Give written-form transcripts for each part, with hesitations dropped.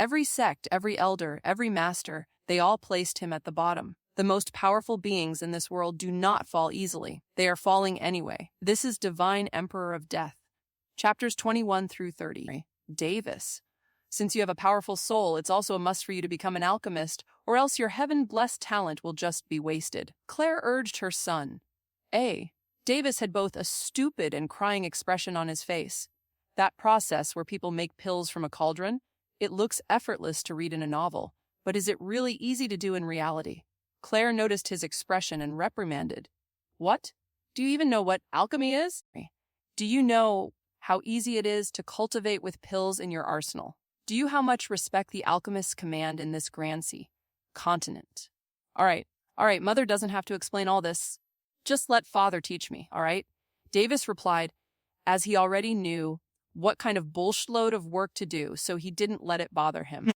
Every sect, every elder, every master, they all placed him at the bottom. The most powerful beings in this world do not fall easily. They are falling anyway. This is Divine Emperor of Death. Chapters 21 through 30. Davis. Since you have a powerful soul, it's also a must for you to become an alchemist, or else your heaven-blessed talent will just be wasted. Claire urged her son. Davis had both a stupid and crying expression on his face. That process where people make pills from a cauldron, it looks effortless to read in a novel, but is it really easy to do in reality? Claire noticed his expression and reprimanded. What? Do you even know what alchemy is? Do you know how easy it is to cultivate with pills in your arsenal? Do you how much respect the alchemists command in this grand sea continent? All right, mother doesn't have to explain all this. Just let father teach me, all right? Davis replied, as he already knew what kind of bullshit of work to do, so he didn't let it bother him.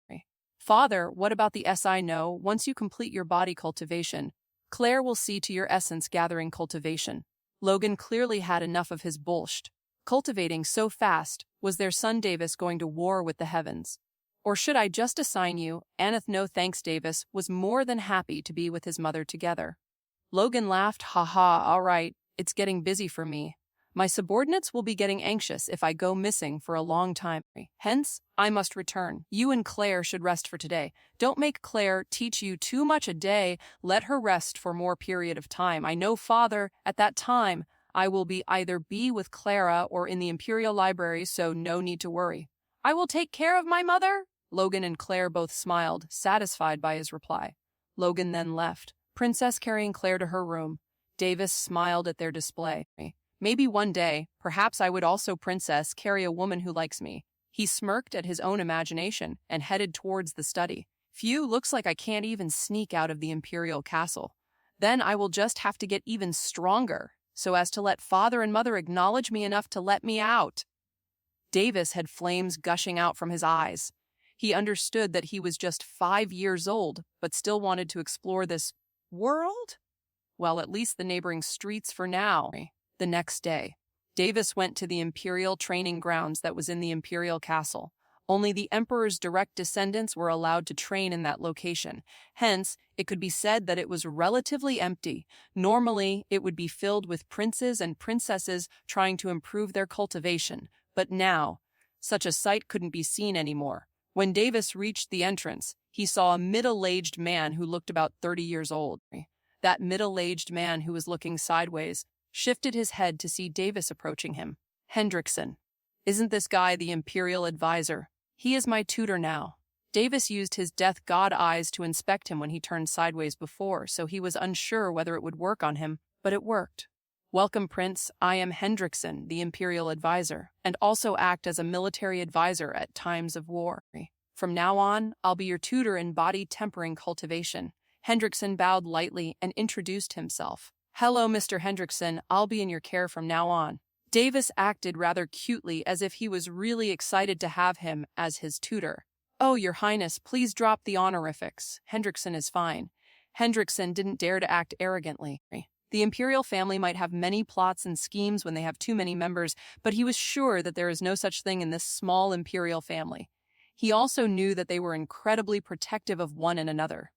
Father, what about the SI know? Once you complete your body cultivation, Claire will see to your essence gathering cultivation. Logan clearly had enough of his bullshit. Cultivating so fast, was their son Davis going to war with the heavens? Or should I just assign you? Aneth no thanks. Davis was more than happy to be with his mother together. Logan laughed, haha, all right, it's getting busy for me. My subordinates will be getting anxious if I go missing for a long time. Hence, I must return. You and Claire should rest for today. Don't make Claire teach you too much a day. Let her rest for more period of time. I know, father, at that time, I will be either with Clara or in the Imperial Library, so no need to worry. I will take care of my mother. Logan and Claire both smiled, satisfied by his reply. Logan then left, Princess carrying Claire to her room. Davis smiled at their display. Maybe one day, perhaps I would also, Princess, carry a woman who likes me. He smirked at his own imagination and headed towards the study. Phew, looks like I can't even sneak out of the Imperial Castle. Then I will just have to get even stronger, so as to let father and mother acknowledge me enough to let me out. Davis had flames gushing out from his eyes. He understood that he was just 5 years old, but still wanted to explore this world? Well, at least the neighboring streets for now. The next day, Davis went to the Imperial training grounds that was in the Imperial Castle. Only the Emperor's direct descendants were allowed to train in that location. Hence, it could be said that it was relatively empty. Normally, it would be filled with princes and princesses trying to improve their cultivation. But now, such a sight couldn't be seen anymore. When Davis reached the entrance, he saw a middle-aged man who looked about 30 years old. That middle-aged man who was looking sideways shifted his head to see Davis approaching him. Hendrickson. Isn't this guy the Imperial advisor? He is my tutor now. Davis used his death god eyes to inspect him when he turned sideways before, so he was unsure whether it would work on him, but it worked. Welcome, Prince. I am Hendrickson, the Imperial advisor, and also act as a military advisor at times of war. From now on, I'll be your tutor in body tempering cultivation. Hendrickson bowed lightly and introduced himself. Hello, Mr. Hendrickson. I'll be in your care from now on. Davis acted rather cutely as if he was really excited to have him as his tutor. Oh, Your Highness, please drop the honorifics. Hendrickson is fine. Hendrickson didn't dare to act arrogantly. The Imperial family might have many plots and schemes when they have too many members, but he was sure that there is no such thing in this small Imperial family. He also knew that they were incredibly protective of one and another.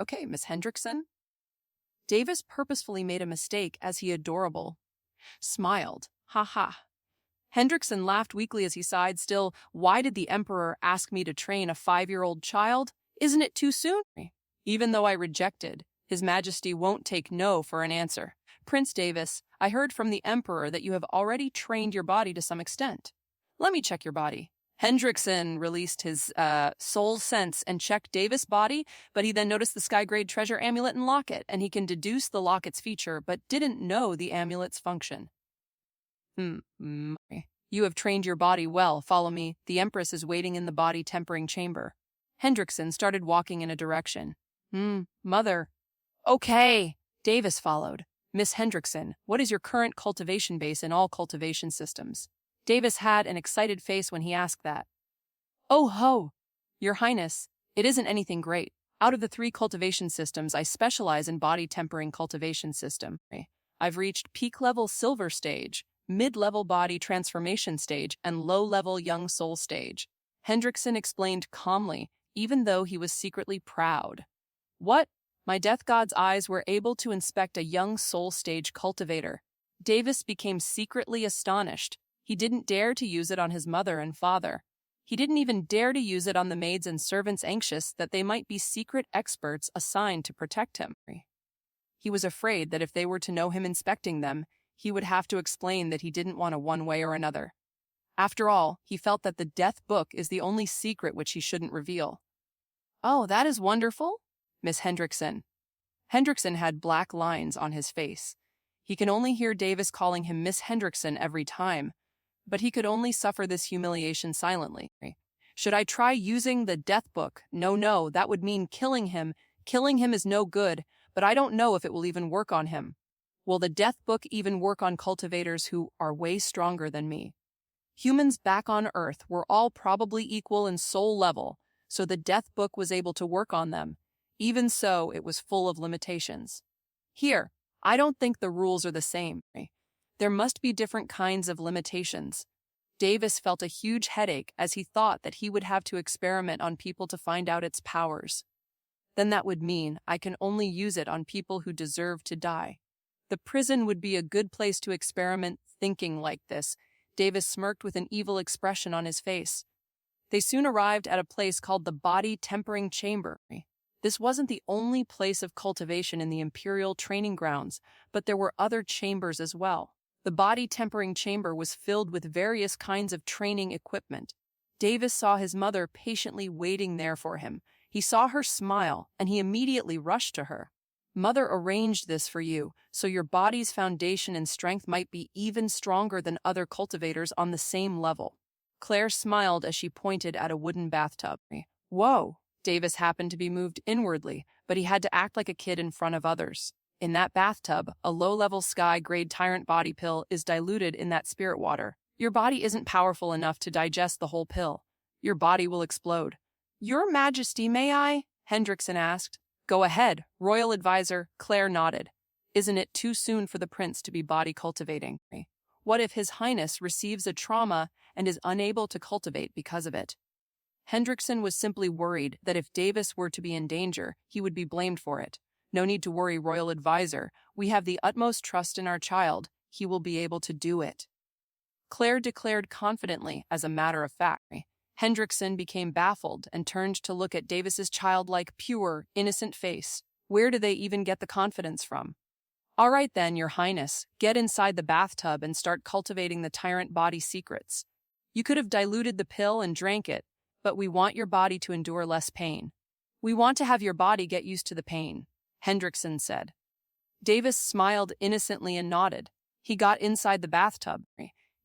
Okay, Miss Hendrickson. Davis purposefully made a mistake as he adorable smiled. Ha ha. Hendrickson laughed weakly as he sighed. Still, why did the Emperor ask me to train a 5-year-old child? Isn't it too soon? Even though I rejected, His Majesty won't take no for an answer. Prince Davis, I heard from the Emperor that you have already trained your body to some extent. Let me check your body. Hendrickson released his soul sense and checked Davis' body, but he then noticed the Skygrade treasure amulet and locket, and he can deduce the locket's feature, but didn't know the amulet's function. You have trained your body well. Follow me. The Empress is waiting in the body tempering chamber. Hendrickson started walking in a direction. Mother. Okay. Davis followed. Miss Hendrickson, what is your current cultivation base in all cultivation systems? Davis had an excited face when he asked that. Oh ho! Your Highness, it isn't anything great. Out of the 3 cultivation systems, I specialize in body tempering cultivation system. I've reached peak-level silver stage, mid-level body transformation stage, and low-level young soul stage. Hendrickson explained calmly, even though he was secretly proud. What? My death god's eyes were able to inspect a young soul stage cultivator. Davis became secretly astonished. He didn't dare to use it on his mother and father. He didn't even dare to use it on the maids and servants anxious that they might be secret experts assigned to protect him. He was afraid that if they were to know him inspecting them, he would have to explain that he didn't want a one way or another. After all, he felt that the death book is the only secret which he shouldn't reveal. Oh, that is wonderful, Miss Hendrickson. Hendrickson had black lines on his face. He can only hear Davis calling him Miss Hendrickson every time, but he could only suffer this humiliation silently. Should I try using the death book? No, that would mean killing him. Killing him is no good, but I don't know if it will even work on him. Will the death book even work on cultivators who are way stronger than me? Humans back on Earth were all probably equal in soul level, so the death book was able to work on them. Even so, it was full of limitations. Here, I don't think the rules are the same. There must be different kinds of limitations. Davis felt a huge headache as he thought that he would have to experiment on people to find out its powers. Then that would mean I can only use it on people who deserve to die. The prison would be a good place to experiment thinking like this. Davis smirked with an evil expression on his face. They soon arrived at a place called the Body Tempering Chamber. This wasn't the only place of cultivation in the Imperial training grounds, but there were other chambers as well. The Body Tempering Chamber was filled with various kinds of training equipment. Davis saw his mother patiently waiting there for him. He saw her smile, and he immediately rushed to her. Mother arranged this for you, so your body's foundation and strength might be even stronger than other cultivators on the same level. Claire smiled as she pointed at a wooden bathtub. Whoa! Davis happened to be moved inwardly, but he had to act like a kid in front of others. In that bathtub, a low-level sky-grade tyrant body pill is diluted in that spirit water. Your body isn't powerful enough to digest the whole pill. Your body will explode. Your Majesty, may I? Hendrickson asked. Go ahead, Royal Advisor. Claire nodded. Isn't it too soon for the prince to be body cultivating? What if His Highness receives a trauma and is unable to cultivate because of it? Hendrickson was simply worried that if Davis were to be in danger, he would be blamed for it. No need to worry, Royal Advisor. We have the utmost trust in our child. He will be able to do it. Claire declared confidently, as a matter of fact. Hendrickson became baffled and turned to look at Davis's childlike, pure, innocent face. Where do they even get the confidence from? All right then, Your Highness, get inside the bathtub and start cultivating the tyrant body secrets. You could have diluted the pill and drank it, but we want your body to endure less pain. We want to have your body get used to the pain, Hendrickson said. Davis smiled innocently and nodded. He got inside the bathtub.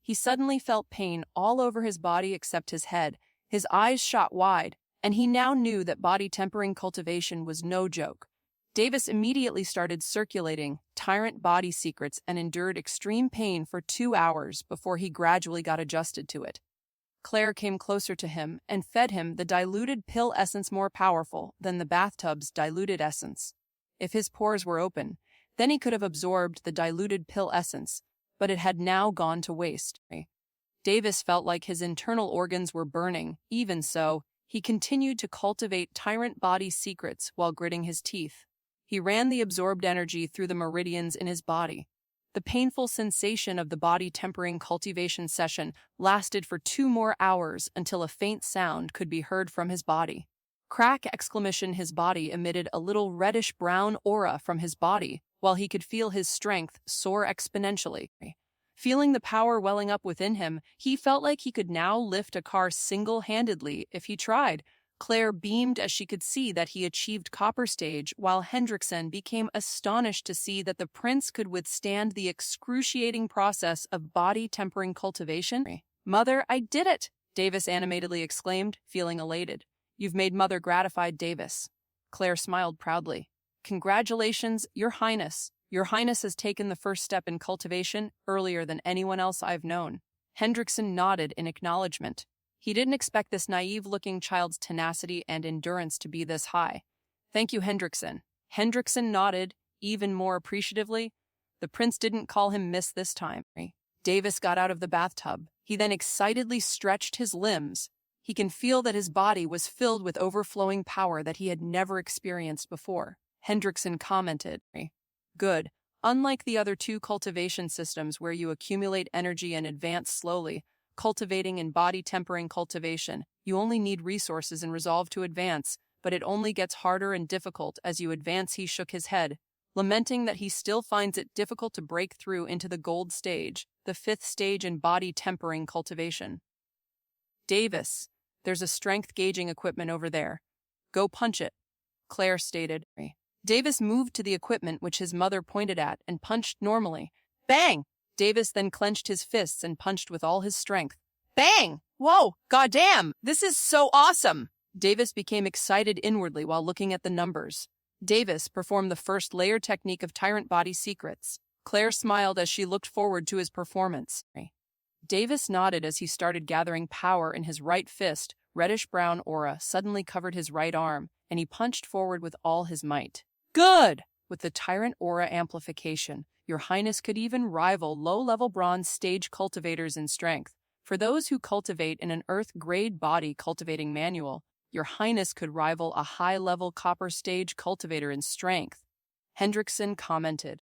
He suddenly felt pain all over his body except his head. His eyes shot wide, and he now knew that body tempering cultivation was no joke. Davis immediately started circulating tyrant body secrets and endured extreme pain for 2 hours before he gradually got adjusted to it. Claire came closer to him and fed him the diluted pill essence more powerful than the bathtub's diluted essence. If his pores were open, then he could have absorbed the diluted pill essence, but it had now gone to waste. Davis felt like his internal organs were burning. Even so, he continued to cultivate tyrant body secrets while gritting his teeth. He ran the absorbed energy through the meridians in his body. The painful sensation of the body tempering cultivation session lasted for 2 more hours until a faint sound could be heard from his body. Crack! Exclamation! His body emitted a little reddish-brown aura from his body, while he could feel his strength soar exponentially. Feeling the power welling up within him, he felt like he could now lift a car single-handedly if he tried. Claire beamed as she could see that he achieved copper stage, while Hendrickson became astonished to see that the prince could withstand the excruciating process of body tempering cultivation. Mother, I did it! Davis animatedly exclaimed, feeling elated. You've made Mother gratified, Davis. Claire smiled proudly. Congratulations, Your Highness. Your Highness has taken the first step in cultivation earlier than anyone else I've known. Hendrickson nodded in acknowledgement. He didn't expect this naive-looking child's tenacity and endurance to be this high. Thank you, Hendrickson. Hendrickson nodded, even more appreciatively. The prince didn't call him miss this time. Davis got out of the bathtub. He then excitedly stretched his limbs. He can feel that his body was filled with overflowing power that he had never experienced before. Hendrickson commented, "Good. Unlike the other two cultivation systems where you accumulate energy and advance slowly, cultivating and body tempering cultivation, you only need resources and resolve to advance, but it only gets harder and difficult as you advance." He shook his head, lamenting that he still finds it difficult to break through into the gold stage, the fifth stage in body tempering cultivation. "Davis, there's a strength gauging equipment over there. Go punch it," Claire stated. Davis moved to the equipment which his mother pointed at and punched normally. Bang! Davis then clenched his fists and punched with all his strength. Bang! Whoa! Goddamn! This is so awesome! Davis became excited inwardly while looking at the numbers. Davis performed the first layer technique of Tyrant Body Secrets. Claire smiled as she looked forward to his performance. Davis nodded as he started gathering power in his right fist. Reddish-brown aura suddenly covered his right arm, and he punched forward with all his might. Good! With the Tyrant Aura amplification, Your Highness could even rival low-level bronze stage cultivators in strength. For those who cultivate in an Earth-grade body cultivating manual, Your Highness could rival a high-level copper stage cultivator in strength. Hendrickson commented,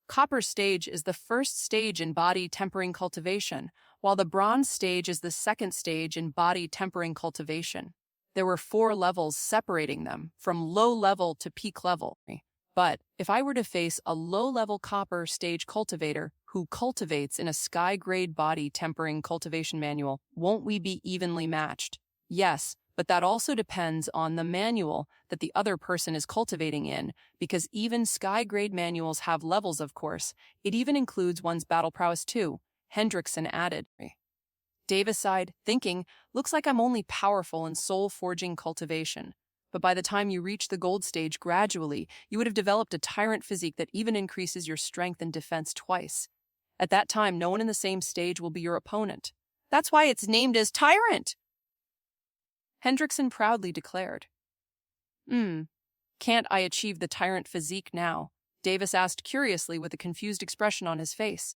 Copper stage is the first stage in body tempering cultivation, while the bronze stage is the second stage in body tempering cultivation. There were 4 levels separating them, from low level to peak level. But if I were to face a low-level copper stage cultivator who cultivates in a sky-grade body tempering cultivation manual, won't we be evenly matched? Yes, but that also depends on the manual that the other person is cultivating in, because even sky-grade manuals have levels, of course. It even includes one's battle prowess too, Hendrickson added. Davis sighed, thinking, looks like I'm only powerful in soul-forging cultivation. But by the time you reach the gold stage gradually, you would have developed a tyrant physique that even increases your strength and defense twice. At that time, no one in the same stage will be your opponent. That's why it's named as Tyrant! Hendrickson proudly declared. Can't I achieve the tyrant physique now? Davis asked curiously with a confused expression on his face.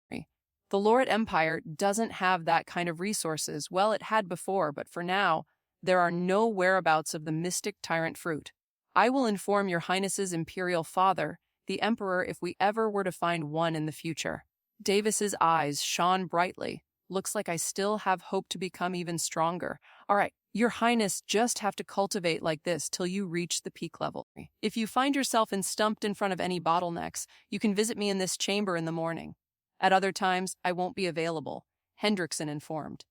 The Loret Empire doesn't have that kind of resources. Well, it had before, but for now, there are no whereabouts of the mystic tyrant fruit. I will inform Your Highness's imperial father, the Emperor, if we ever were to find one in the future. Davis's eyes shone brightly. Looks like I still have hope to become even stronger. All right, Your Highness just have to cultivate like this till you reach the peak level. If you find yourself stumped in front of any bottlenecks, you can visit me in this chamber in the morning. At other times, I won't be available, Hendrickson informed.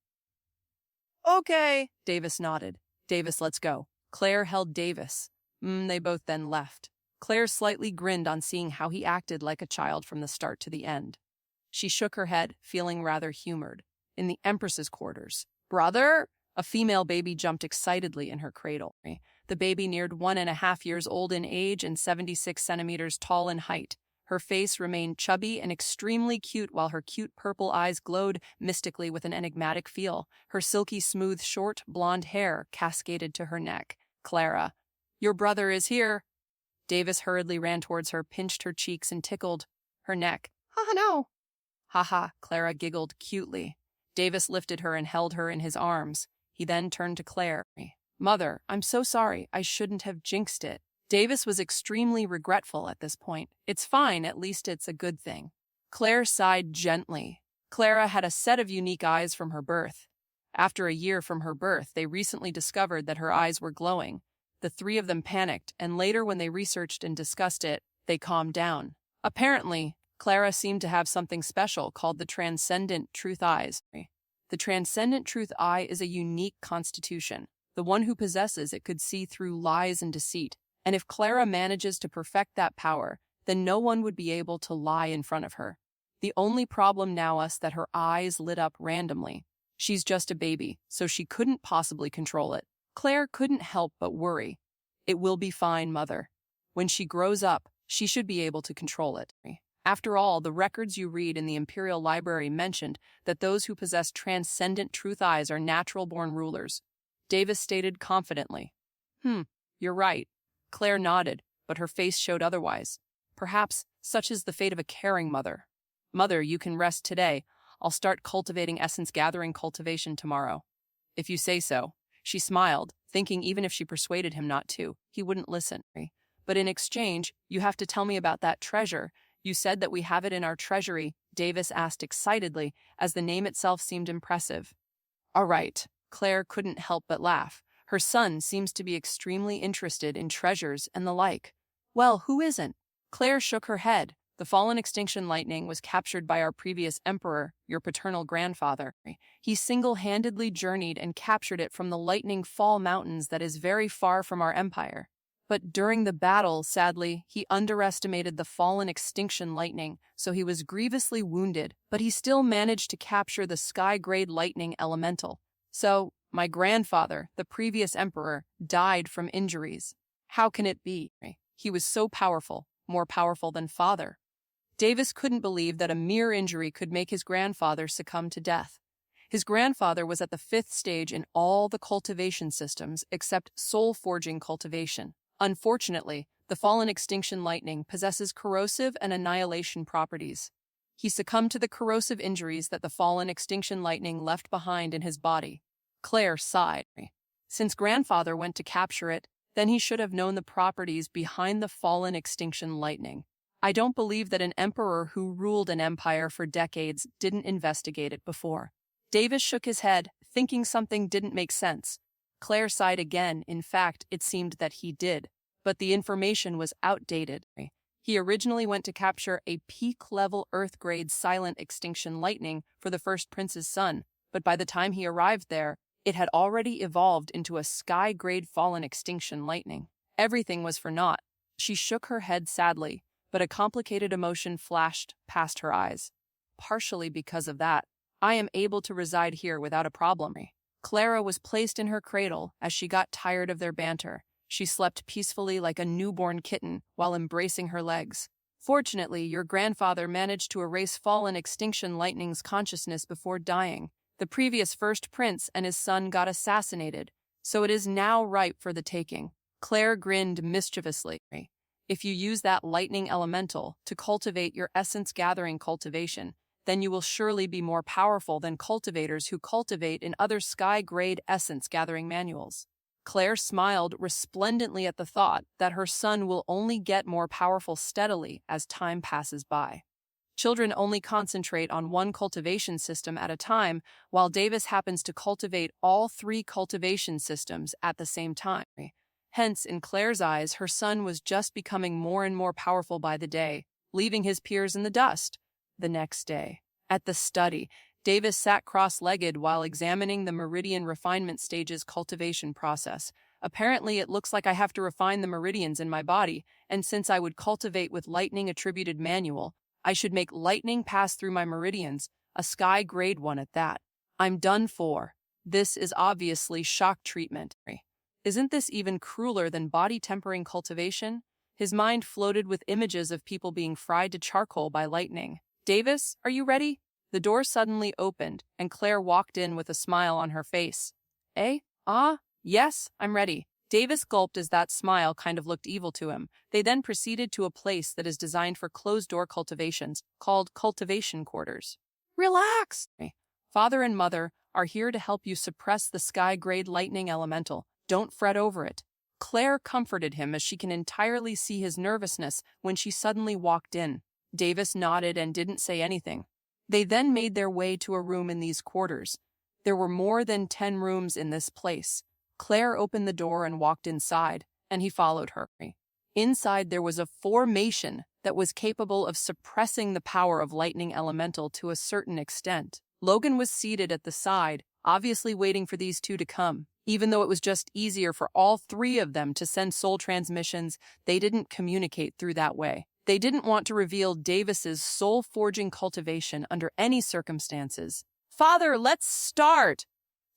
Okay, Davis nodded. Davis, let's go. Claire held Davis. They both then left. Claire slightly grinned on seeing how he acted like a child from the start to the end. She shook her head, feeling rather humored. In the Empress's quarters. Brother? A female baby jumped excitedly in her cradle. The baby neared 1.5 years old in age and 76 centimeters tall in height. Her face remained chubby and extremely cute while her cute purple eyes glowed mystically with an enigmatic feel. Her silky smooth short blonde hair cascaded to her neck. Clara. Your brother is here. Davis hurriedly ran towards her, pinched her cheeks and tickled her neck. No. Haha, Clara giggled cutely. Davis lifted her and held her in his arms. He then turned to Claire. Mother, I'm so sorry. I shouldn't have jinxed it. Davis was extremely regretful at this point. It's fine, at least it's a good thing. Claire sighed gently. Clara had a set of unique eyes from her birth. After a year from her birth, they recently discovered that her eyes were glowing. The 3 of them panicked, and later when they researched and discussed it, they calmed down. Apparently, Clara seemed to have something special called the Transcendent Truth Eyes. The Transcendent Truth Eye is a unique constitution. The one who possesses it could see through lies and deceit. And if Clara manages to perfect that power, then no one would be able to lie in front of her. The only problem now is that her eyes lit up randomly. She's just a baby, so she couldn't possibly control it. Claire couldn't help but worry. It will be fine, Mother. When she grows up, she should be able to control it. After all, the records you read in the Imperial Library mentioned that those who possess transcendent truth eyes are natural-born rulers. Davis stated confidently. You're right. Claire nodded, but her face showed otherwise. Perhaps such is the fate of a caring mother. Mother, you can rest today. I'll start cultivating essence gathering cultivation tomorrow. If you say so. She smiled, thinking even if she persuaded him not to, he wouldn't listen. But in exchange, you have to tell me about that treasure. You said that we have it in our treasury, Davis asked excitedly, as the name itself seemed impressive. All right, Claire couldn't help but laugh. Her son seems to be extremely interested in treasures and the like. Well, who isn't? Claire shook her head. The fallen extinction lightning was captured by our previous emperor, your paternal grandfather. He single-handedly journeyed and captured it from the Lightning Fall Mountains that is very far from our empire. But during the battle, sadly, he underestimated the fallen extinction lightning, so he was grievously wounded, but he still managed to capture the sky-grade lightning elemental. So, my grandfather, the previous emperor, died from injuries. How can it be? He was so powerful, more powerful than father. Davis couldn't believe that a mere injury could make his grandfather succumb to death. His grandfather was at the 5th stage in all the cultivation systems except soul-forging cultivation. Unfortunately, the fallen extinction lightning possesses corrosive and annihilation properties. He succumbed to the corrosive injuries that the fallen extinction lightning left behind in his body. Claire sighed. Since grandfather went to capture it, then he should have known the properties behind the fallen extinction lightning. I don't believe that an emperor who ruled an empire for decades didn't investigate it before. Davis shook his head, thinking something didn't make sense. Claire sighed again. In fact, it seemed that he did. But the information was outdated. He originally went to capture a peak-level Earth-grade silent extinction lightning for the first prince's son, but by the time he arrived there, it had already evolved into a sky-grade fallen extinction lightning. Everything was for naught. She shook her head sadly, but a complicated emotion flashed past her eyes. Partially because of that, I am able to reside here without a problem. Clara was placed in her cradle as she got tired of their banter. She slept peacefully like a newborn kitten while embracing her legs. Fortunately, your grandfather managed to erase fallen extinction lightning's consciousness before dying. The previous first prince and his son got assassinated, so it is now ripe for the taking. Claire grinned mischievously. If you use that lightning elemental to cultivate your essence-gathering cultivation, then you will surely be more powerful than cultivators who cultivate in other sky-grade essence-gathering manuals. Claire smiled resplendently at the thought that her son will only get more powerful steadily as time passes by. Children only concentrate on one cultivation system at a time, while Davis happens to cultivate all 3 cultivation systems at the same time. Hence, in Claire's eyes, her son was just becoming more and more powerful by the day, leaving his peers in the dust. The next day, at the study, Davis sat cross-legged while examining the Meridian Refinement Stage's cultivation process. Apparently, it looks like I have to refine the meridians in my body, and since I would cultivate with lightning-attributed manual, I should make lightning pass through my meridians, a sky-grade one at that. I'm done for. This is obviously shock treatment. Isn't this even crueler than body tempering cultivation? His mind floated with images of people being fried to charcoal by lightning. Davis, are you ready? The door suddenly opened, and Claire walked in with a smile on her face. Eh? Ah? Yes, I'm ready. Davis gulped as that smile kind of looked evil to him. They then proceeded to a place that is designed for closed-door cultivations, called cultivation quarters. Relax! Father and Mother are here to help you suppress the sky-grade lightning elemental. Don't fret over it. Claire comforted him as she can entirely see his nervousness when she suddenly walked in. Davis nodded and didn't say anything. They then made their way to a room in these quarters. There were more than 10 rooms in this place. Claire opened the door and walked inside, and he followed her. Inside there was a formation that was capable of suppressing the power of lightning elemental to a certain extent. Logan was seated at the side, obviously waiting for these two to come. Even though it was just easier for all 3 of them to send soul transmissions, they didn't communicate through that way. They didn't want to reveal Davis's soul-forging cultivation under any circumstances. Father, let's start!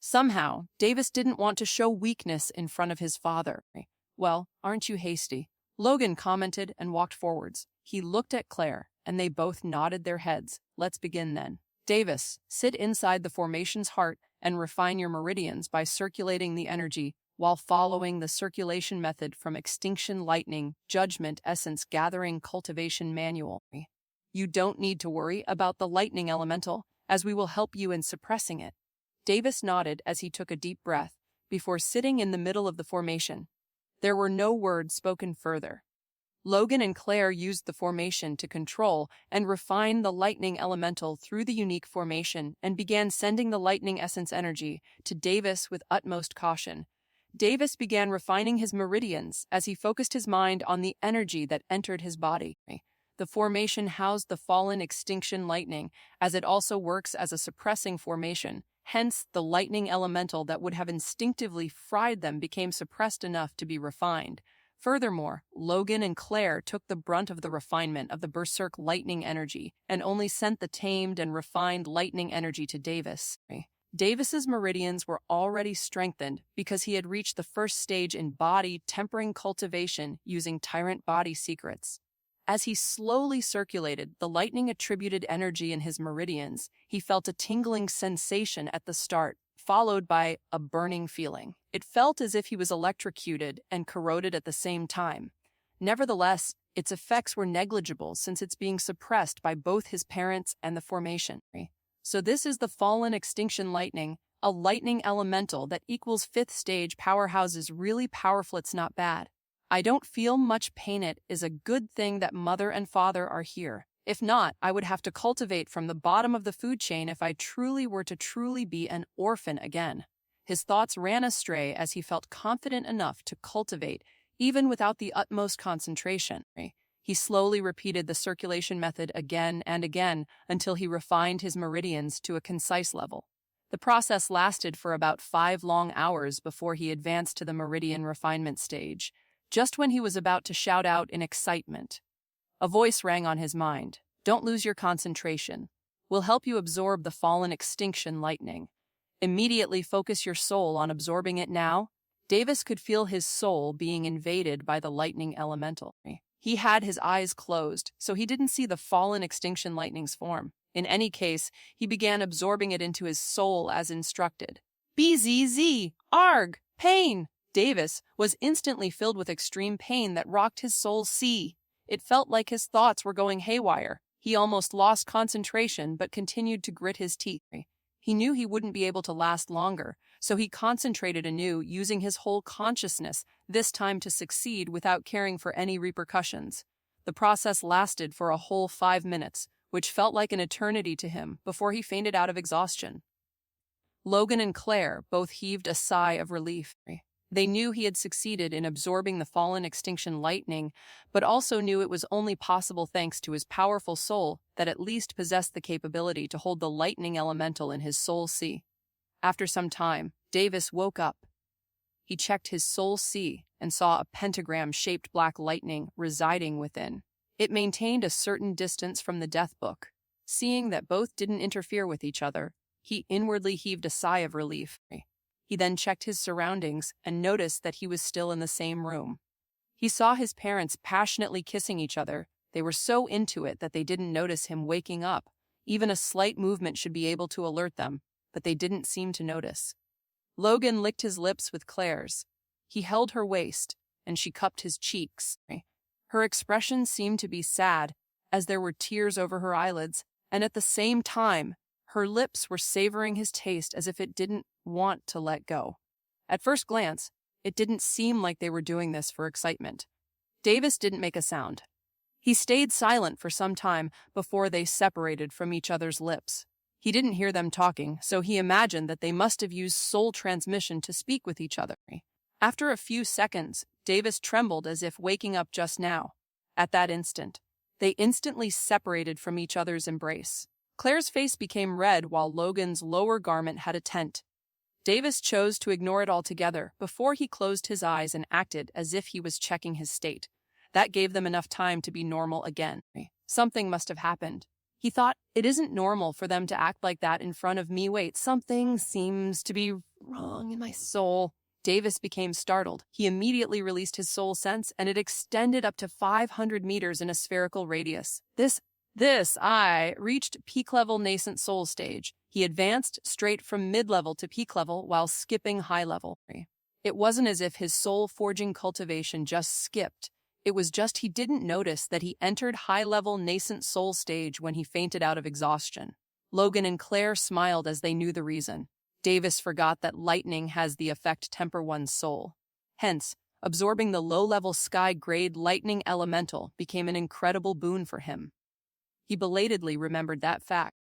Somehow, Davis didn't want to show weakness in front of his father. Well, aren't you hasty? Logan commented and walked forwards. He looked at Claire, and they both nodded their heads. Let's begin then. Davis, sit inside the formation's heart and refine your meridians by circulating the energy while following the circulation method from Extinction Lightning Judgment Essence Gathering Cultivation Manual. You don't need to worry about the lightning elemental, as we will help you in suppressing it. Davis nodded as he took a deep breath. before sitting in the middle of the formation. There were no words spoken further. Logan and Claire used the formation to control and refine the lightning elemental through the unique formation and began sending the lightning essence energy to Davis with utmost caution. Davis began refining his meridians as he focused his mind on the energy that entered his body. The formation housed the fallen extinction lightning, as it also works as a suppressing formation. Hence, the lightning elemental that would have instinctively fried them became suppressed enough to be refined. Furthermore, Logan and Claire took the brunt of the refinement of the berserk lightning energy and only sent the tamed and refined lightning energy to Davis. Davis's meridians were already strengthened because he had reached the first stage in body tempering cultivation using tyrant body secrets. As he slowly circulated the lightning-attributed energy in his meridians, he felt a tingling sensation at the start, followed by a burning feeling. It felt as if he was electrocuted and corroded at the same time. Nevertheless, its effects were negligible since it's being suppressed by both his parents and the formation. So this is the fallen extinction lightning, a lightning elemental that equals 5th stage powerhouses. Really powerful, it's not bad. I don't feel much pain. It is a good thing that mother and father are here. If not, I would have to cultivate from the bottom of the food chain if I truly were to truly be an orphan again. His thoughts ran astray as he felt confident enough to cultivate, even without the utmost concentration. He slowly repeated the circulation method again and again until he refined his meridians to a concise level. The process lasted for about 5 long hours before he advanced to the Meridian Refinement Stage. Just when he was about to shout out in excitement, a voice rang on his mind. Don't lose your concentration. We'll help you absorb the fallen extinction lightning. Immediately focus your soul on absorbing it now. Davis could feel his soul being invaded by the lightning elemental. He had his eyes closed, so he didn't see the fallen extinction lightning's form. In any case, he began absorbing it into his soul as instructed. BZZ! Arg! Pain! Davis was instantly filled with extreme pain that rocked his soul. It felt like his thoughts were going haywire. He almost lost concentration but continued to grit his teeth. He knew he wouldn't be able to last longer, so he concentrated anew, using his whole consciousness, this time to succeed without caring for any repercussions. The process lasted for a whole 5 minutes, which felt like an eternity to him, before he fainted out of exhaustion. Logan and Claire both heaved a sigh of relief. They knew he had succeeded in absorbing the fallen extinction lightning, but also knew it was only possible thanks to his powerful soul that at least possessed the capability to hold the lightning elemental in his soul sea. After some time, Davis woke up. He checked his soul sea and saw a pentagram-shaped black lightning residing within. It maintained a certain distance from the death book. Seeing that both didn't interfere with each other, he inwardly heaved a sigh of relief. He then checked his surroundings and noticed that he was still in the same room. He saw his parents passionately kissing each other. They were so into it that they didn't notice him waking up. Even a slight movement should be able to alert them, but they didn't seem to notice. Logan licked his lips with Claire's. He held her waist, and she cupped his cheeks. Her expression seemed to be sad, as there were tears over her eyelids, and at the same time, her lips were savoring his taste as if it didn't want to let go. At first glance, it didn't seem like they were doing this for excitement. Davis didn't make a sound. He stayed silent for some time before they separated from each other's lips. He didn't hear them talking, so he imagined that they must have used soul transmission to speak with each other. After a few seconds, Davis trembled as if waking up just now. At that instant, they instantly separated from each other's embrace. Claire's face became red while Logan's lower garment had a tent. Davis chose to ignore it altogether before he closed his eyes and acted as if he was checking his state. That gave them enough time to be normal again. Something must have happened. He thought, it isn't normal for them to act like that in front of me. Wait, something seems to be wrong in my soul. Davis became startled. He immediately released his soul sense, and it extended up to 500 meters in a spherical radius. I reached peak-level nascent soul stage. He advanced straight from mid-level to peak level while skipping high level. It wasn't as if his soul-forging cultivation just skipped. It was just he didn't notice that he entered high-level nascent soul stage when he fainted out of exhaustion. Logan and Claire smiled as they knew the reason. Davis forgot that lightning has the effect temper one's soul. Hence, absorbing the low-level sky-grade lightning elemental became an incredible boon for him. He belatedly remembered that fact.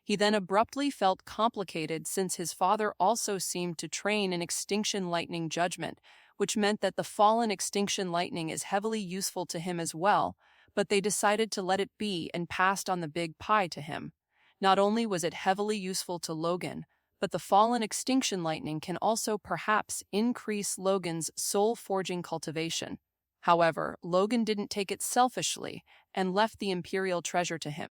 He then abruptly felt complicated since his father also seemed to train in extinction lightning judgment, which meant that the fallen extinction lightning is heavily useful to him as well, but they decided to let it be and passed on the big pie to him. Not only was it heavily useful to Logan, but the fallen extinction lightning can also perhaps increase Logan's soul-forging cultivation. However, Logan didn't take it selfishly and left the imperial treasure to him.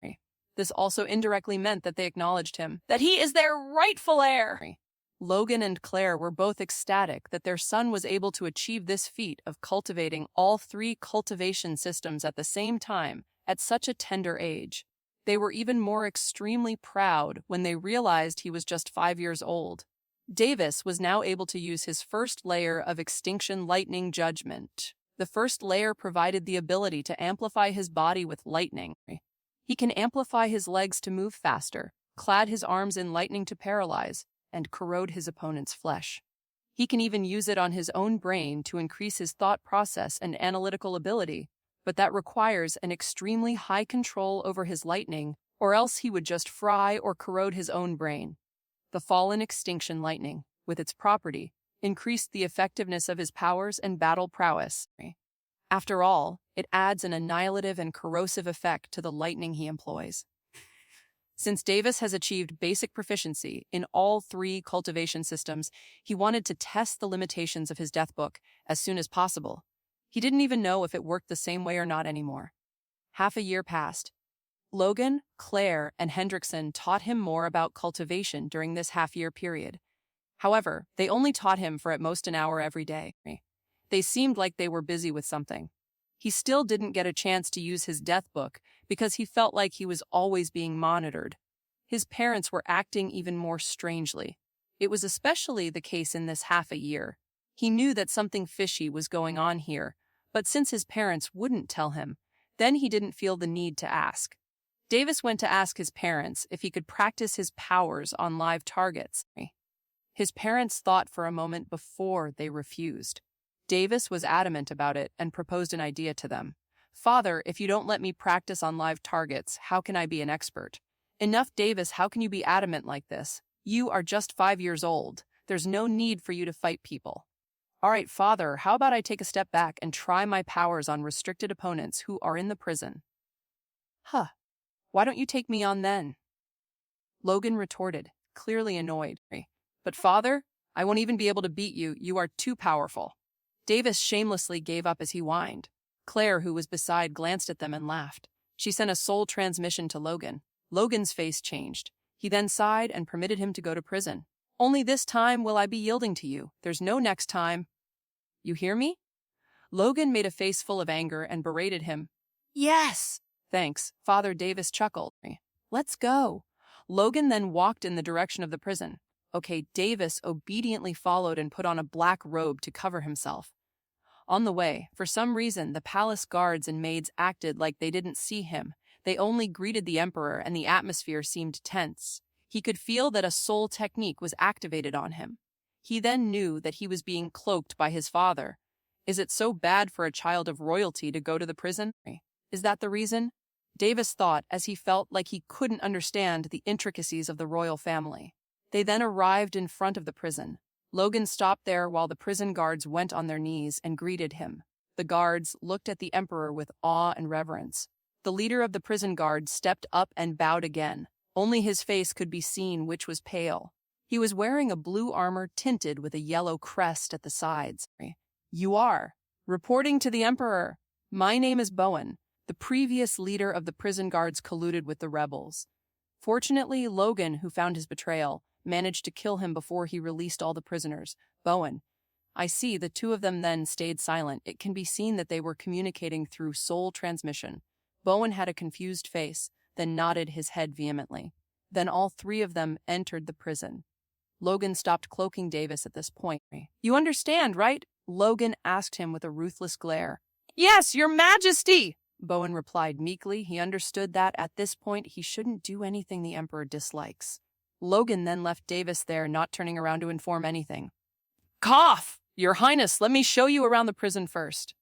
This also indirectly meant that they acknowledged him, that he is their rightful heir. Logan and Claire were both ecstatic that their son was able to achieve this feat of cultivating all three cultivation systems at the same time at such a tender age. They were even more extremely proud when they realized he was just 5 years old. Davis was now able to use his first layer of extinction lightning judgment. The first layer provided the ability to amplify his body with lightning. He can amplify his legs to move faster, clad his arms in lightning to paralyze, and corrode his opponent's flesh. He can even use it on his own brain to increase his thought process and analytical ability, but that requires an extremely high control over his lightning, or else he would just fry or corrode his own brain. The fallen extinction lightning, with its property, increased the effectiveness of his powers and battle prowess. After all, it adds an annihilative and corrosive effect to the lightning he employs. Since Davis has achieved basic proficiency in all three cultivation systems, he wanted to test the limitations of his death book as soon as possible. He didn't even know if it worked the same way or not anymore. Half a year passed. Logan, Claire, and Hendrickson taught him more about cultivation during this half-year period. However, they only taught him for at most an hour every day. They seemed like they were busy with something. He still didn't get a chance to use his death book because he felt like he was always being monitored. His parents were acting even more strangely. It was especially the case in this half a year. He knew that something fishy was going on here, but since his parents wouldn't tell him, then he didn't feel the need to ask. Davis went to ask his parents if he could practice his powers on live targets. His parents thought for a moment before they refused. Davis was adamant about it and proposed an idea to them. "Father, if you don't let me practice on live targets, how can I be an expert?" "Enough, Davis, how can you be adamant like this? You are just 5 years old. There's no need for you to fight people." "All right, Father, how about I take a step back and try my powers on restricted opponents who are in the prison?" "Huh, why don't you take me on then?" Logan retorted, clearly annoyed. "But Father, I won't even be able to beat you. You are too powerful." Davis shamelessly gave up as he whined. Claire, who was beside, glanced at them and laughed. She sent a soul transmission to Logan. Logan's face changed. He then sighed and permitted him to go to prison. "Only this time will I be yielding to you. There's no next time. You hear me?" Logan made a face full of anger and berated him. "Yes!" "Thanks." Father Davis chuckled. "Let's go." Logan then walked in the direction of the prison. Okay, Davis obediently followed and put on a black robe to cover himself. On the way, for some reason, the palace guards and maids acted like they didn't see him. They only greeted the emperor, and the atmosphere seemed tense. He could feel that a soul technique was activated on him. He then knew that he was being cloaked by his father. Is it so bad for a child of royalty to go to the prison? Is that the reason? Davis thought as he felt like he couldn't understand the intricacies of the royal family. They then arrived in front of the prison. Logan stopped there while the prison guards went on their knees and greeted him. The guards looked at the emperor with awe and reverence. The leader of the prison guards stepped up and bowed again. Only his face could be seen, which was pale. He was wearing a blue armor tinted with a yellow crest at the sides. "You are reporting to the emperor. My name is Bowen. The previous leader of the prison guards colluded with the rebels. Fortunately, Logan, who found his betrayal, managed to kill him before he released all the prisoners. Bowen." I see. The two of them then stayed silent. It can be seen that they were communicating through soul transmission. Bowen had a confused face, then nodded his head vehemently. Then all three of them entered the prison. Logan stopped cloaking Davis at this point. "You understand, right?" Logan asked him with a ruthless glare. "Yes, your majesty!" Bowen replied meekly. He understood that at this point he shouldn't do anything the emperor dislikes. Logan then left Davis there, not turning around to inform anything. Cough! Your Highness, let me show you around the prison first.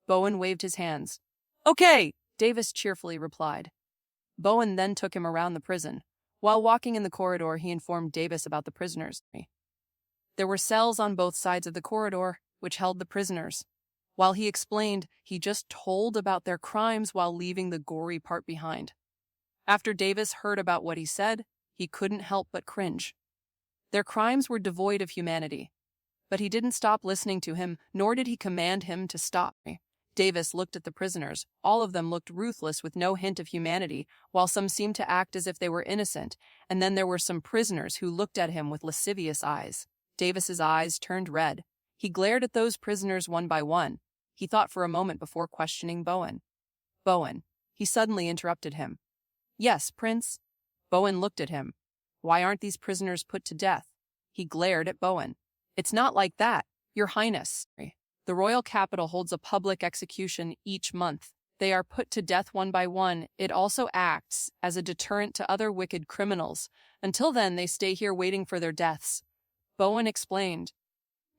Bowen waved his hands. Okay, Davis cheerfully replied. Bowen then took him around the prison. While walking in the corridor, he informed Davis about the prisoners. There were cells on both sides of the corridor, which held the prisoners. While he explained, he just told about their crimes while leaving the gory part behind. After Davis heard about what he said, he couldn't help but cringe. Their crimes were devoid of humanity. But he didn't stop listening to him, nor did he command him to stop. Davis looked at the prisoners. All of them looked ruthless with no hint of humanity, while some seemed to act as if they were innocent, and then there were some prisoners who looked at him with lascivious eyes. Davis's eyes turned red. He glared at those prisoners one by one. He thought for a moment before questioning Bowen. Bowen. He suddenly interrupted him. Yes, Prince. Bowen looked at him. Why aren't these prisoners put to death? He glared at Bowen. It's not like that, Your Highness. The royal capital holds a public execution each month. They are put to death one by one. It also acts as a deterrent to other wicked criminals. Until then, they stay here waiting for their deaths. Bowen explained.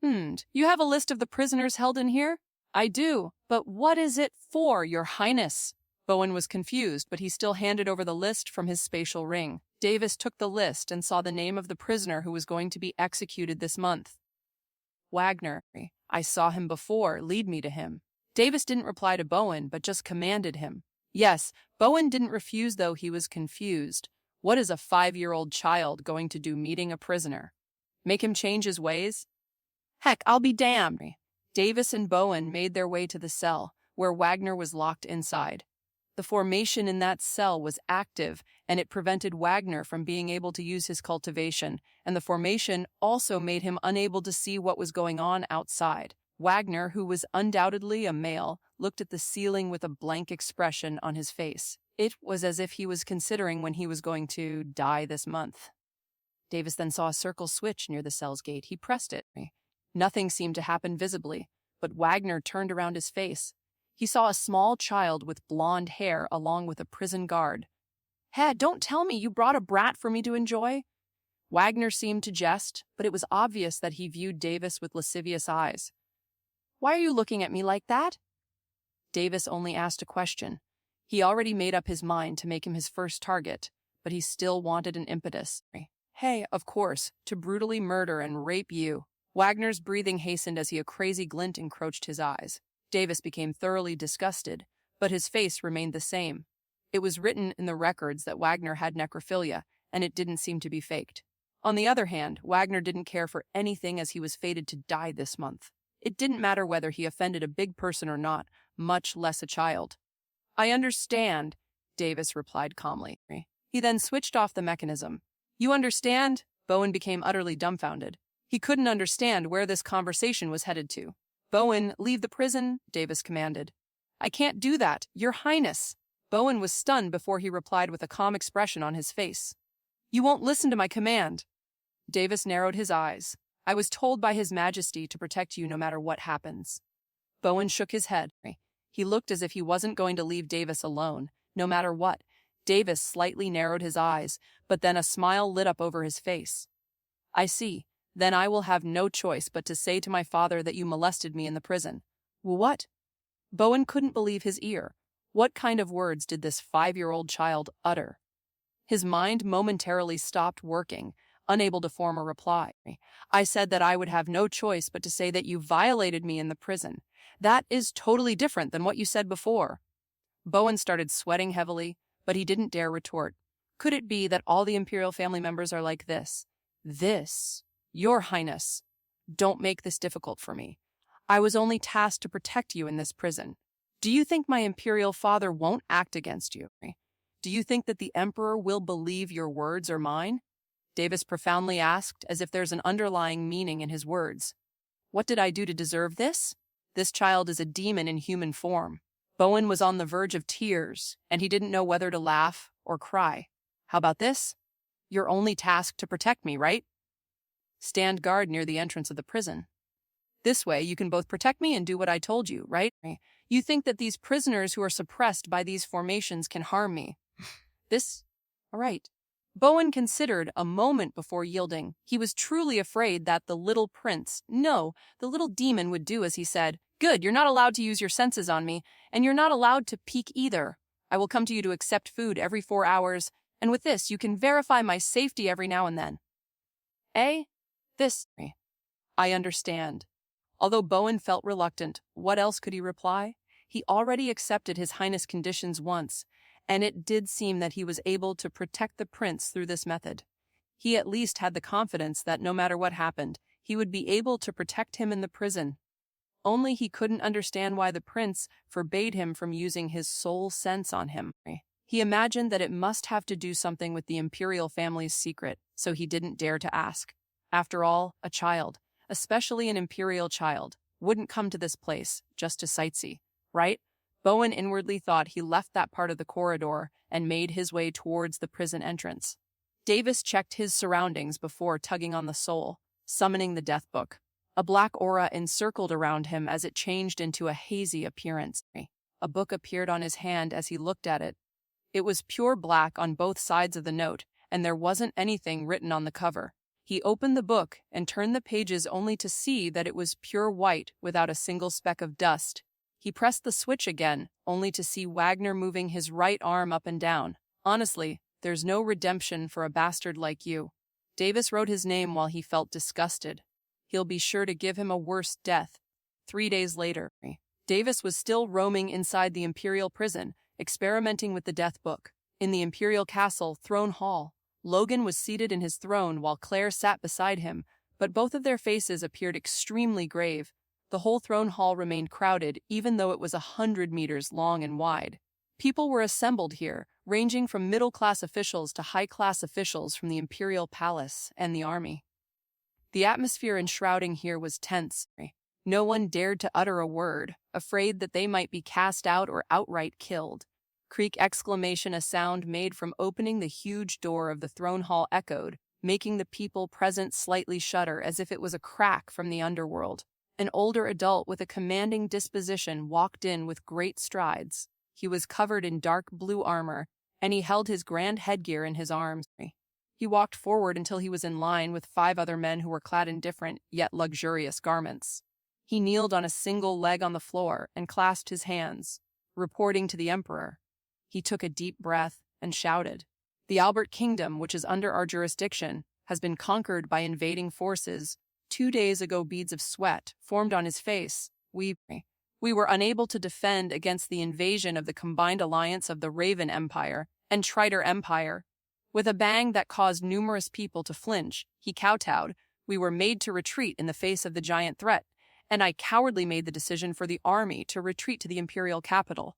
You have a list of the prisoners held in here? I do, but what is it for, Your Highness? Bowen was confused, but he still handed over the list from his spatial ring. Davis took the list and saw the name of the prisoner who was going to be executed this month. Wagner. I saw him before. Lead me to him. Davis didn't reply to Bowen, but just commanded him. Yes, Bowen didn't refuse, though he was confused. What is a 5-year-old child going to do meeting a prisoner? Make him change his ways? Heck, I'll be damned. Davis and Bowen made their way to the cell, where Wagner was locked inside. The formation in that cell was active, and it prevented Wagner from being able to use his cultivation, and the formation also made him unable to see what was going on outside. Wagner, who was undoubtedly a male, looked at the ceiling with a blank expression on his face. It was as if he was considering when he was going to die this month. Davis then saw a circle switch near the cell's gate. He pressed it. Nothing seemed to happen visibly, but Wagner turned around his face. He saw a small child with blonde hair along with a prison guard. Hey, don't tell me you brought a brat for me to enjoy? Wagner seemed to jest, but it was obvious that he viewed Davis with lascivious eyes. Why are you looking at me like that? Davis only asked a question. He already made up his mind to make him his first target, but he still wanted an impetus. Hey, of course, to brutally murder and rape you. Wagner's breathing hastened as a crazy glint encroached his eyes. Davis became thoroughly disgusted, but his face remained the same. It was written in the records that Wagner had necrophilia, and it didn't seem to be faked. On the other hand, Wagner didn't care for anything as he was fated to die this month. It didn't matter whether he offended a big person or not, much less a child. I understand, Davis replied calmly. He then switched off the mechanism. You understand? Bowen became utterly dumbfounded. He couldn't understand where this conversation was headed to. Bowen, leave the prison, Davis commanded. I can't do that, Your Highness. Bowen was stunned before he replied with a calm expression on his face. You won't listen to my command. Davis narrowed his eyes. I was told by His Majesty to protect you no matter what happens. Bowen shook his head. He looked as if he wasn't going to leave Davis alone, no matter what. Davis slightly narrowed his eyes, but then a smile lit up over his face. I see. Then I will have no choice but to say to my father that you molested me in the prison. What? Bowen couldn't believe his ear. What kind of words did this 5-year-old child utter? His mind momentarily stopped working, unable to form a reply. I said that I would have no choice but to say that you violated me in the prison. That is totally different than what you said before. Bowen started sweating heavily, but he didn't dare retort. Could it be that all the Imperial family members are like this? Your Highness, don't make this difficult for me. I was only tasked to protect you in this prison. Do you think my Imperial father won't act against you? Do you think that the Emperor will believe your words or mine? Davis profoundly asked, as if there's an underlying meaning in his words. What did I do to deserve this? This child is a demon in human form. Bowen was on the verge of tears, and he didn't know whether to laugh or cry. How about this? You're only tasked to protect me, right? Stand guard near the entrance of the prison. This way, you can both protect me and do what I told you, right? You think that these prisoners who are suppressed by these formations can harm me. All right. Bowen considered a moment before yielding. He was truly afraid that the little prince, no, the little demon would do as he said. Good, you're not allowed to use your senses on me, and you're not allowed to peek either. I will come to you to accept food every 4 hours, and with this you can verify my safety every now and then. This, I understand. Although Bowen felt reluctant, what else could he reply? He already accepted His Highness' conditions once, and it did seem that he was able to protect the prince through this method. He at least had the confidence that no matter what happened, he would be able to protect him in the prison. Only he couldn't understand why the prince forbade him from using his soul sense on him. He imagined that it must have to do something with the imperial family's secret, so he didn't dare to ask. After all, a child, especially an imperial child, wouldn't come to this place just to sightsee, right? Bowen inwardly thought he left that part of the corridor and made his way towards the prison entrance. Davis checked his surroundings before tugging on the soul, summoning the death book. A black aura encircled around him as it changed into a hazy appearance. A book appeared on his hand as he looked at it. It was pure black on both sides of the note, and there wasn't anything written on the cover. He opened the book and turned the pages only to see that it was pure white without a single speck of dust. He pressed the switch again, only to see Wagner moving his right arm up and down. Honestly, there's no redemption for a bastard like you. Davis wrote his name while he felt disgusted. He'll be sure to give him a worse death. 3 days later, Davis was still roaming inside the Imperial prison, experimenting with the death book. In the Imperial Castle Throne Hall, Logan was seated in his throne while Claire sat beside him, but both of their faces appeared extremely grave. The whole throne hall remained crowded, even though it was 100 meters long and wide. People were assembled here, ranging from middle-class officials to high-class officials from the Imperial Palace and the army. The atmosphere enshrouding here was tense. No one dared to utter a word, afraid that they might be cast out or outright killed. Creak exclamation, a sound made from opening the huge door of the throne hall echoed, making the people present slightly shudder as if it was a crack from the underworld. An older adult with a commanding disposition walked in with great strides. He was covered in dark blue armor, and he held his grand headgear in his arms. He walked forward until he was in line with 5 other men who were clad in different, yet luxurious garments. He kneeled on a single leg on the floor and clasped his hands, reporting to the emperor. He took a deep breath and shouted, "The Albert Kingdom, which is under our jurisdiction, has been conquered by invading forces. 2 days ago, beads of sweat formed on his face. We were unable to defend against the invasion of the combined alliance of the Raven Empire and Triter Empire. With a bang that caused numerous people to flinch, he kowtowed. We were made to retreat in the face of the giant threat, and I cowardly made the decision for the army to retreat to the imperial capital.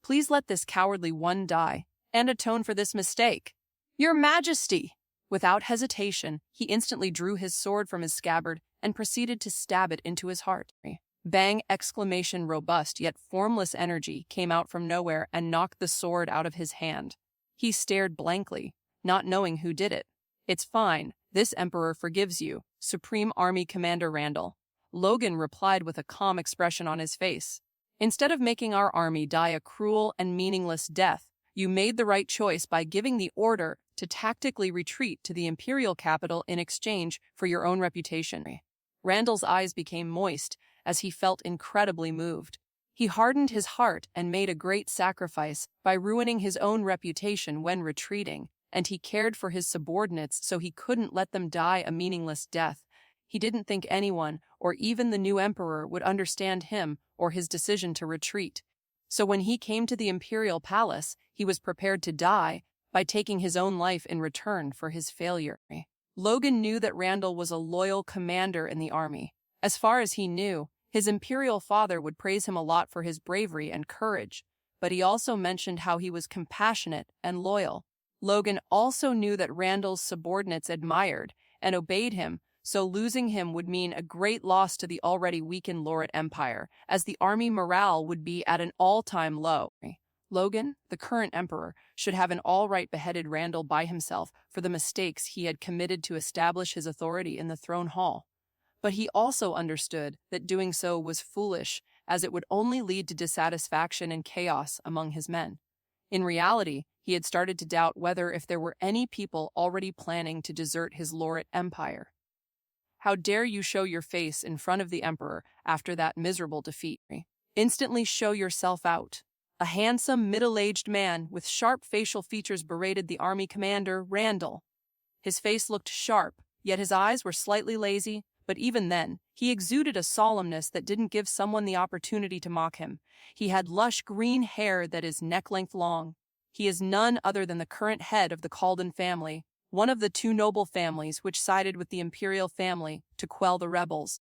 Please let this cowardly one die, and atone for this mistake. Your Majesty!" Without hesitation, he instantly drew his sword from his scabbard and proceeded to stab it into his heart. Bang! Exclamation, robust yet formless energy came out from nowhere and knocked the sword out of his hand. He stared blankly, not knowing who did it. "It's fine. This emperor forgives you, Supreme Army Commander Randall." Logan replied with a calm expression on his face. "Instead of making our army die a cruel and meaningless death, you made the right choice by giving the order to tactically retreat to the imperial capital in exchange for your own reputation." Randall's eyes became moist as he felt incredibly moved. He hardened his heart and made a great sacrifice by ruining his own reputation when retreating, and he cared for his subordinates so he couldn't let them die a meaningless death. He didn't think anyone, or even the new emperor, would understand him or his decision to retreat. So when he came to the imperial palace, he was prepared to die by taking his own life in return for his failure. Logan knew that Randall was a loyal commander in the army. As far as he knew, his imperial father would praise him a lot for his bravery and courage, but he also mentioned how he was compassionate and loyal. Logan also knew that Randall's subordinates admired and obeyed him, so losing him would mean a great loss to the already weakened Loret Empire, as the army morale would be at an all-time low. Logan, the current emperor, should have an all-right beheaded Randall by himself for the mistakes he had committed to establish his authority in the throne hall. But he also understood that doing so was foolish, as it would only lead to dissatisfaction and chaos among his men. In reality, he had started to doubt whether if there were any people already planning to desert his Lorit empire. How dare you show your face in front of the emperor after that miserable defeat? Instantly show yourself out. A handsome, middle-aged man with sharp facial features berated the army commander, Randall. His face looked sharp, yet his eyes were slightly lazy, but even then, he exuded a solemnness that didn't give someone the opportunity to mock him. He had lush green hair that is neck-length long. He is none other than the current head of the Calden family, one of the two noble families which sided with the imperial family to quell the rebels.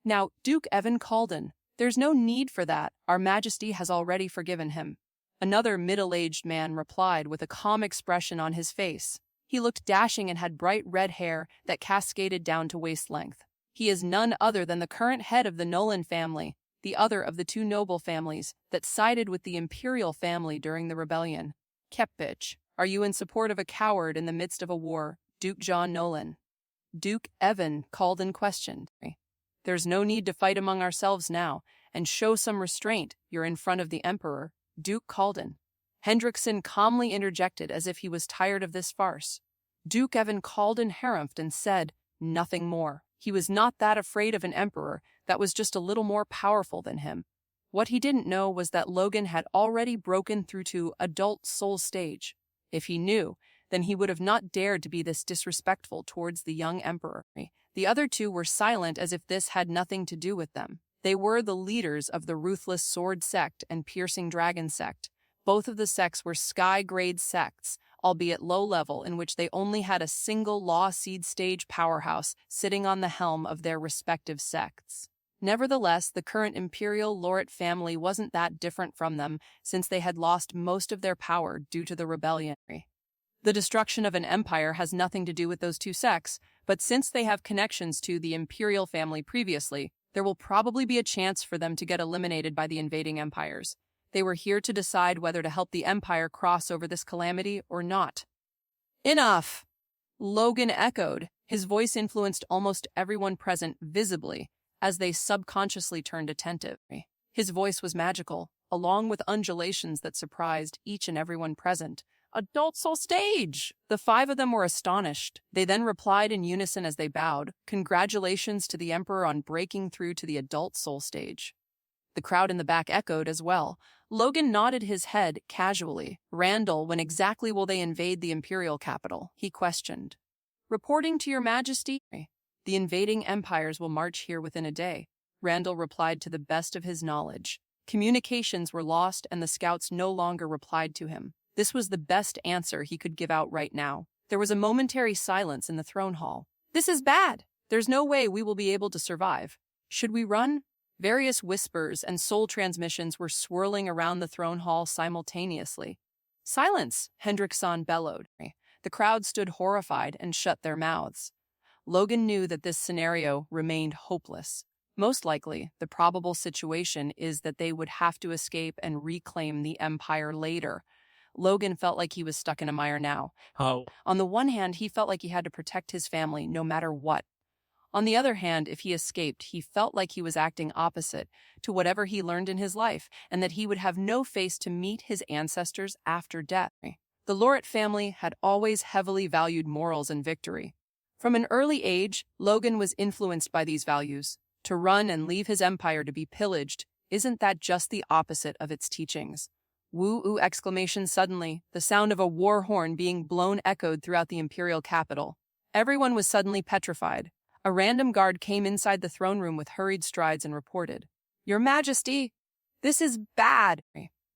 Now, Duke Evan Calden, there's no need for that. Our Majesty has already forgiven him. Another middle-aged man replied with a calm expression on his face. He looked dashing and had bright red hair that cascaded down to waist length. He is none other than the current head of the Nolan family, the other of the two noble families that sided with the imperial family during the rebellion. Kepich, are you in support of a coward in the midst of a war, Duke John Nolan? Duke Evan Calden questioned. There's no need to fight among ourselves now, and show some restraint. You're in front of the Emperor, Duke Calden. Hendrickson calmly interjected as if he was tired of this farce. Duke Evan Calden harumphed and said nothing more. He was not that afraid of an emperor that was just a little more powerful than him. What he didn't know was that Logan had already broken through to adult soul stage. If he knew, then he would have not dared to be this disrespectful towards the young emperor. The other two were silent as if this had nothing to do with them. They were the leaders of the Ruthless Sword Sect and Piercing Dragon Sect. Both of the sects were sky-grade sects, albeit low level, in which they only had a single Law Seed stage powerhouse sitting on the helm of their respective sects. Nevertheless, the current Imperial Lorit family wasn't that different from them, since they had lost most of their power due to the rebellion. The destruction of an empire has nothing to do with those two sects, but since they have connections to the Imperial family previously, there will probably be a chance for them to get eliminated by the invading empires. They were here to decide whether to help the Empire cross over this calamity or not. Enough! Logan echoed. His voice influenced almost everyone present visibly, as they subconsciously turned attentive. His voice was magical, along with undulations that surprised each and everyone present. Adult Soul Stage! The five of them were astonished. They then replied in unison as they bowed, "Congratulations to the Emperor on breaking through to the Adult Soul Stage." The crowd in the back echoed as well. Logan nodded his head casually. Randall, when exactly will they invade the Imperial capital? He questioned. Reporting to your Majesty, the invading empires will march here within a day. Randall replied to the best of his knowledge. Communications were lost and the scouts no longer replied to him. This was the best answer he could give out right now. There was a momentary silence in the throne hall. This is bad. There's no way we will be able to survive. Should we run? Various whispers and soul transmissions were swirling around the throne hall simultaneously. Silence, Hendrickson bellowed. The crowd stood horrified and shut their mouths. Logan knew that this scenario remained hopeless. Most likely, the probable situation is that they would have to escape and reclaim the Empire later. Logan felt like he was stuck in a mire now. On the one hand, he felt like he had to protect his family no matter what. On the other hand, if he escaped, he felt like he was acting opposite to whatever he learned in his life, and that he would have no face to meet his ancestors after death. The Lorit family had always heavily valued morals and victory. From an early age, Logan was influenced by these values. To run and leave his empire to be pillaged, isn't that just the opposite of its teachings? Woo-oo exclamation suddenly, the sound of a war horn being blown echoed throughout the imperial capital. Everyone was suddenly petrified. A random guard came inside the throne room with hurried strides and reported, "Your Majesty, this is bad.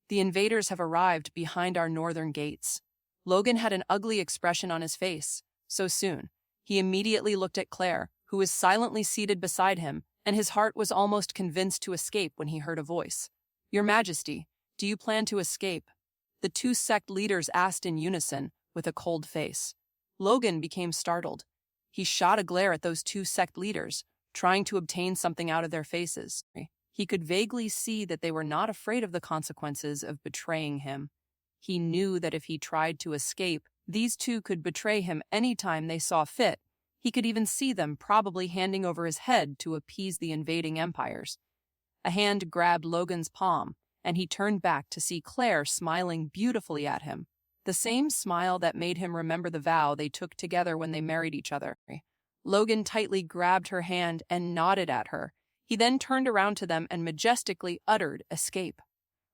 The invaders have arrived behind our northern gates." Logan had an ugly expression on his face. So soon, he immediately looked at Claire, who was silently seated beside him, and his heart was almost convinced to escape when he heard a voice. "Your Majesty, do you plan to escape?" The two sect leaders asked in unison, with a cold face. Logan became startled. He shot a glare at those two sect leaders, trying to obtain something out of their faces. He could vaguely see that they were not afraid of the consequences of betraying him. He knew that if he tried to escape, these two could betray him any time they saw fit. He could even see them probably handing over his head to appease the invading empires. A hand grabbed Logan's palm, and he turned back to see Claire smiling beautifully at him. The same smile that made him remember the vow they took together when they married each other. Logan tightly grabbed her hand and nodded at her. He then turned around to them and majestically uttered, "Escape.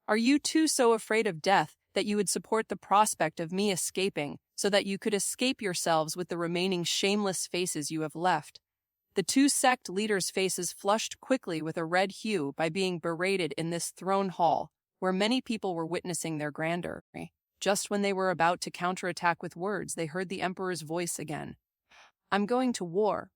Are you two so afraid of death that you would support the prospect of me escaping so that you could escape yourselves with the remaining shameless faces you have left?" The two sect leaders' faces flushed quickly with a red hue by being berated in this throne hall, where many people were witnessing their grandeur. Just when they were about to counterattack with words, they heard the Emperor's voice again. "I'm going to war.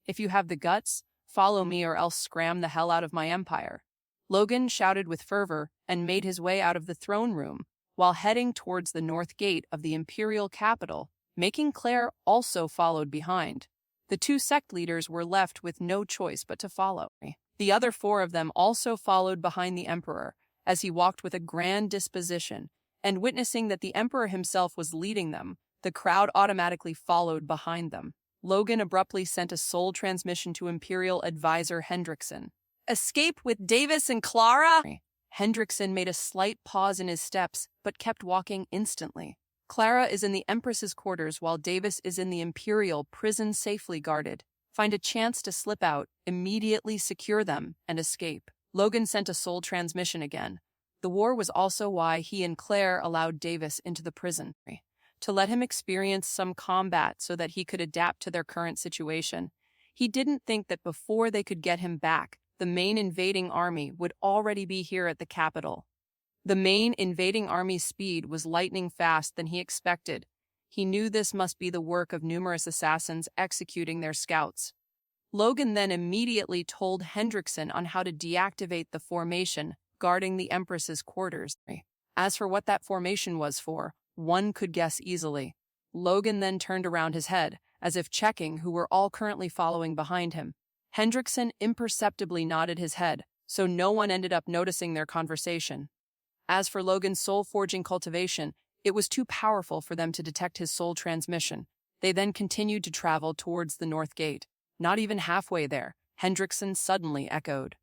If you have the guts, follow me or else scram the hell out of my empire." Logan shouted with fervor and made his way out of the throne room while heading towards the north gate of the imperial capital, making Claire also followed behind. The two sect leaders were left with no choice but to follow. The other four of them also followed behind the Emperor as he walked with a grand disposition, and witnessing that the Emperor himself was leading them, the crowd automatically followed behind them. Logan abruptly sent a soul transmission to Imperial Advisor Hendrickson. "Escape with Davis and Clara?" Hendrickson made a slight pause in his steps, but kept walking instantly. "Clara is in the Empress's quarters while Davis is in the Imperial prison safely guarded. Find a chance to slip out, immediately secure them, and escape." Logan sent a soul transmission again. The war was also why he and Claire allowed Davis into the prison, to let him experience some combat so that he could adapt to their current situation. He didn't think that before they could get him back, the main invading army would already be here at the capital. The main invading army's speed was lightning fast than he expected. He knew this must be the work of numerous assassins executing their scouts. Logan then immediately told Hendrickson on how to deactivate the formation guarding the Empress's quarters. As for what that formation was for, one could guess easily. Logan then turned around his head, as if checking who were all currently following behind him. Hendrickson imperceptibly nodded his head, so no one ended up noticing their conversation. As for Logan's soul-forging cultivation, it was too powerful for them to detect his soul transmission. They then continued to travel towards the north gate. Not even halfway there, Hendrickson suddenly echoed,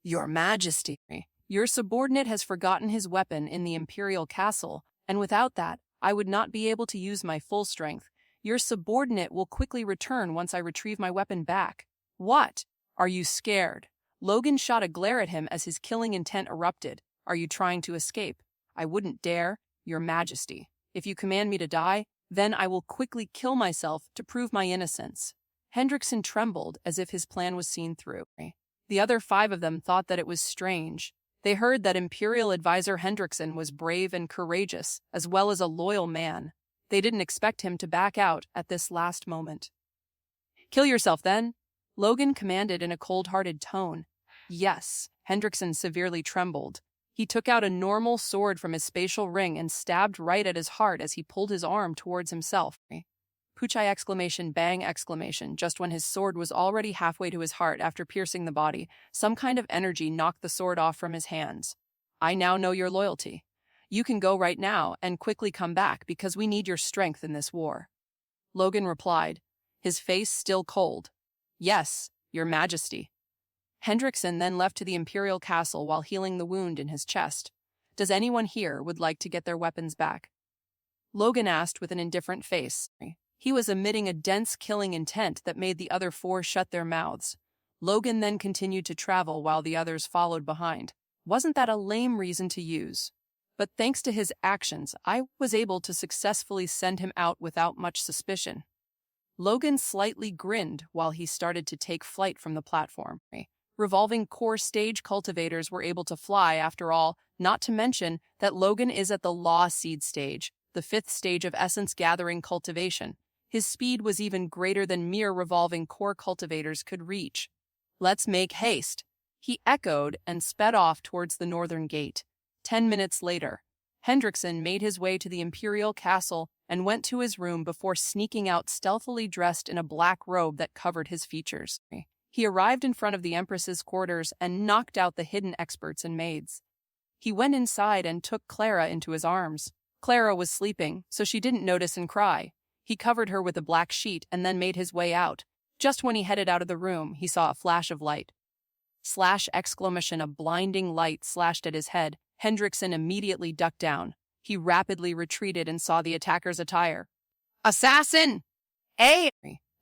"Your Majesty, your subordinate has forgotten his weapon in the Imperial Castle, and without that, I would not be able to use my full strength. Your subordinate will quickly return once I retrieve my weapon back." "What? Are you scared?" Logan shot a glare at him as his killing intent erupted. "Are you trying to escape?" "I wouldn't dare, Your Majesty. If you command me to die, then I will quickly kill myself to prove my innocence." Hendrickson trembled as if his plan was seen through. The other five of them thought that it was strange. They heard that Imperial Advisor Hendrickson was brave and courageous, as well as a loyal man. They didn't expect him to back out at this last moment. "Kill yourself, then," Logan commanded in a cold-hearted tone. "Yes." Hendrickson severely trembled. He took out a normal sword from his spatial ring and stabbed right at his heart as he pulled his arm towards himself. Puchai exclamation, bang exclamation. Just when his sword was already halfway to his heart after piercing the body, some kind of energy knocked the sword off from his hands. "I now know your loyalty. You can go right now and quickly come back because we need your strength in this war." Logan replied, his face still cold. "Yes, Your Majesty." Hendrickson then left to the Imperial Castle while healing the wound in his chest. "Does anyone here would like to get their weapons back?" Logan asked with an indifferent face. He was emitting a dense killing intent that made the other four shut their mouths. Logan then continued to travel while the others followed behind. Wasn't that a lame reason to use? But thanks to his actions, I was able to successfully send him out without much suspicion. Logan slightly grinned while he started to take flight from the platform. Revolving core stage cultivators were able to fly after all, not to mention that Logan is at the Law Seed stage, the 5th stage of essence gathering cultivation. His speed was even greater than mere revolving core cultivators could reach. "Let's make haste," he echoed and sped off towards the northern gate. 10 minutes later, Hendrickson made his way to the Imperial Castle and went to his room before sneaking out stealthily dressed in a black robe that covered his features. He arrived in front of the Empress's quarters and knocked out the hidden experts and maids. He went inside and took Clara into his arms. Clara was sleeping, so she didn't notice and cry. He covered her with a black sheet and then made his way out. Just when he headed out of the room, he saw a flash of light. Slash exclamation, a blinding light slashed at his head. Hendrickson immediately ducked down. He rapidly retreated and saw the attacker's attire. Assassin! Eh?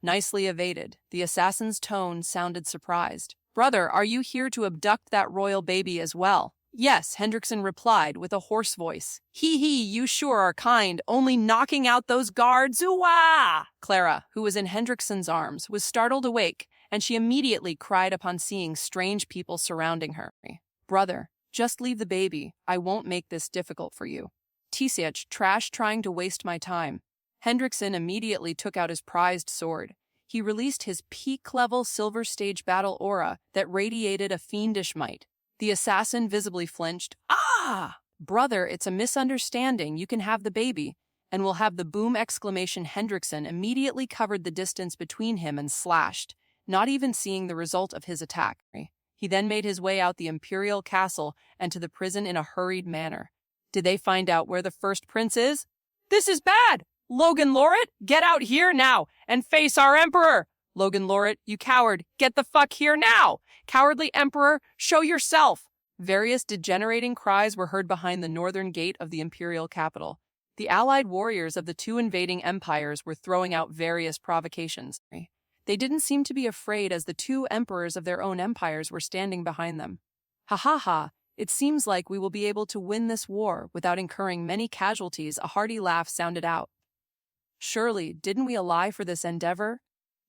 Nicely evaded. The assassin's tone sounded surprised. Brother, are you here to abduct that royal baby as well? Yes, Hendrickson replied with a hoarse voice. Hee, you sure are kind, only knocking out those guards, ooh-ah! Clara, who was in Hendrickson's arms, was startled awake, and she immediately cried upon seeing strange people surrounding her. Brother, just leave the baby. I won't make this difficult for you. Tisiach, trash trying to waste my time. Hendrickson immediately took out his prized sword. He released his peak-level Silver Stage battle aura that radiated a fiendish might. The assassin visibly flinched. Ah! Brother, it's a misunderstanding. You can have the baby. And we'll have the boom exclamation. Hendrickson immediately covered the distance between him and slashed, not even seeing the result of his attack. He then made his way out the Imperial Castle and to the prison in a hurried manner. Did they find out where the first prince is? This is bad! Logan Lauret, get out here now and face our emperor! Logan Lauret, you coward, get the fuck here now! Cowardly emperor, show yourself! Various degenerating cries were heard behind the northern gate of the imperial capital. The allied warriors of the two invading empires were throwing out various provocations. They didn't seem to be afraid as the two emperors of their own empires were standing behind them. Ha ha ha, it seems like we will be able to win this war without incurring many casualties. A hearty laugh sounded out. Surely, didn't we ally for this endeavor?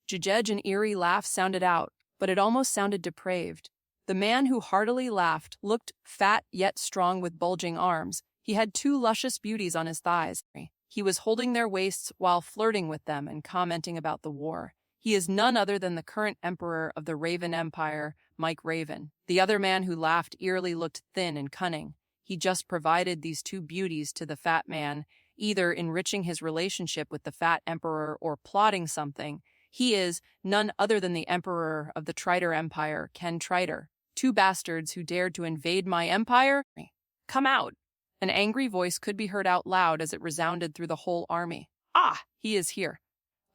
Jijej, an eerie laugh sounded out, but it almost sounded depraved. The man who heartily laughed looked fat yet strong with bulging arms. He had two luscious beauties on his thighs. He was holding their waists while flirting with them and commenting about the war. He is none other than the current emperor of the Raven Empire, Mike Raven. The other man who laughed eerily looked thin and cunning. He just provided these two beauties to the fat man, either enriching his relationship with the fat emperor or plotting something. He is none other than the emperor of the Triter Empire, Ken Triter. Two bastards who dared to invade my empire? Come out! An angry voice could be heard out loud as it resounded through the whole army. Ah, he is here.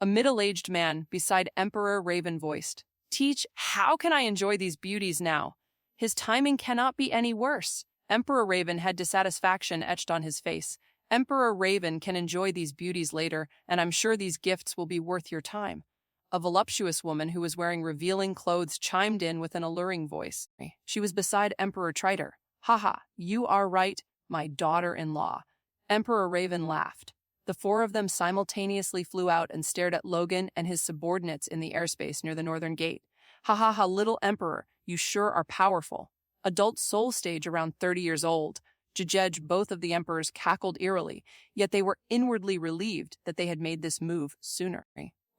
A middle-aged man beside Emperor Raven voiced. Teach, how can I enjoy these beauties now? His timing cannot be any worse. Emperor Raven had dissatisfaction etched on his face. Emperor Raven can enjoy these beauties later, and I'm sure these gifts will be worth your time. A voluptuous woman who was wearing revealing clothes chimed in with an alluring voice. She was beside Emperor Triter. Haha, you are right, my daughter-in-law. Emperor Raven laughed. The four of them simultaneously flew out and stared at Logan and his subordinates in the airspace near the northern gate. Ha ha ha, little emperor, you sure are powerful. Adult soul stage around 30 years old. Jijej, both of the emperors cackled eerily, yet they were inwardly relieved that they had made this move sooner.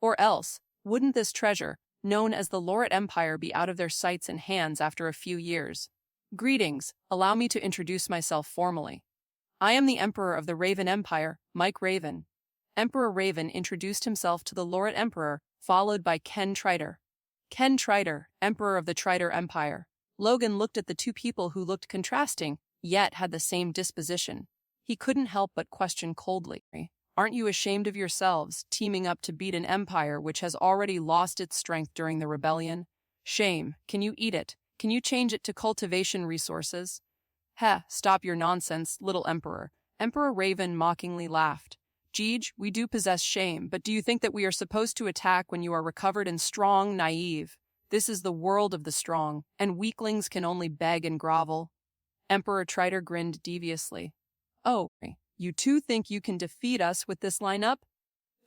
Or else, wouldn't this treasure, known as the Lauret Empire, be out of their sights and hands after a few years? Greetings, allow me to introduce myself formally. I am the Emperor of the Raven Empire, Mike Raven. Emperor Raven introduced himself to the Lauret Emperor, followed by Ken Triter. Ken Triter, Emperor of the Triter Empire. Logan looked at the two people who looked contrasting, yet had the same disposition. He couldn't help but question coldly. Aren't you ashamed of yourselves, teaming up to beat an empire which has already lost its strength during the rebellion? Shame. Can you eat it? Can you change it to cultivation resources? Heh, stop your nonsense, little emperor. Emperor Raven mockingly laughed. Jej, we do possess shame, but do you think that we are supposed to attack when you are recovered and strong, naive? This is the world of the strong, and weaklings can only beg and grovel. Emperor Triter grinned deviously. Oh, you two think you can defeat us with this lineup?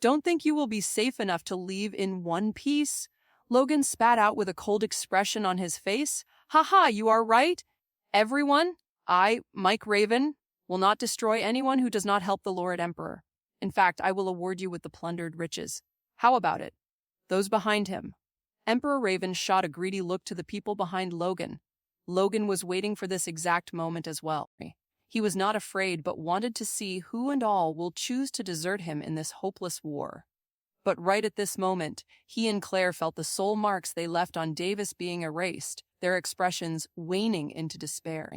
Don't think you will be safe enough to leave in one piece? Logan spat out with a cold expression on his face. Ha, you are right. Everyone, I, Mike Raven, will not destroy anyone who does not help the Lauret Emperor. In fact, I will award you with the plundered riches. How about it? Those behind him. Emperor Raven shot a greedy look to the people behind Logan. Logan was waiting for this exact moment as well. He was not afraid, but wanted to see who and all will choose to desert him in this hopeless war. But right at this moment, he and Claire felt the soul marks they left on Davis being erased, their expressions waning into despair.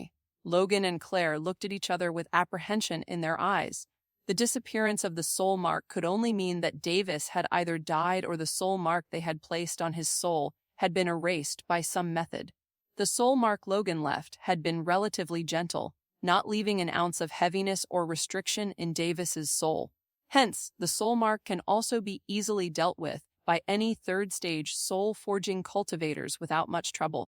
Logan and Claire looked at each other with apprehension in their eyes. The disappearance of the soul mark could only mean that Davis had either died or the soul mark they had placed on his soul had been erased by some method. The soul mark Logan left had been relatively gentle, not leaving an ounce of heaviness or restriction in Davis's soul. Hence, the soul mark can also be easily dealt with by any third-stage soul-forging cultivators without much trouble.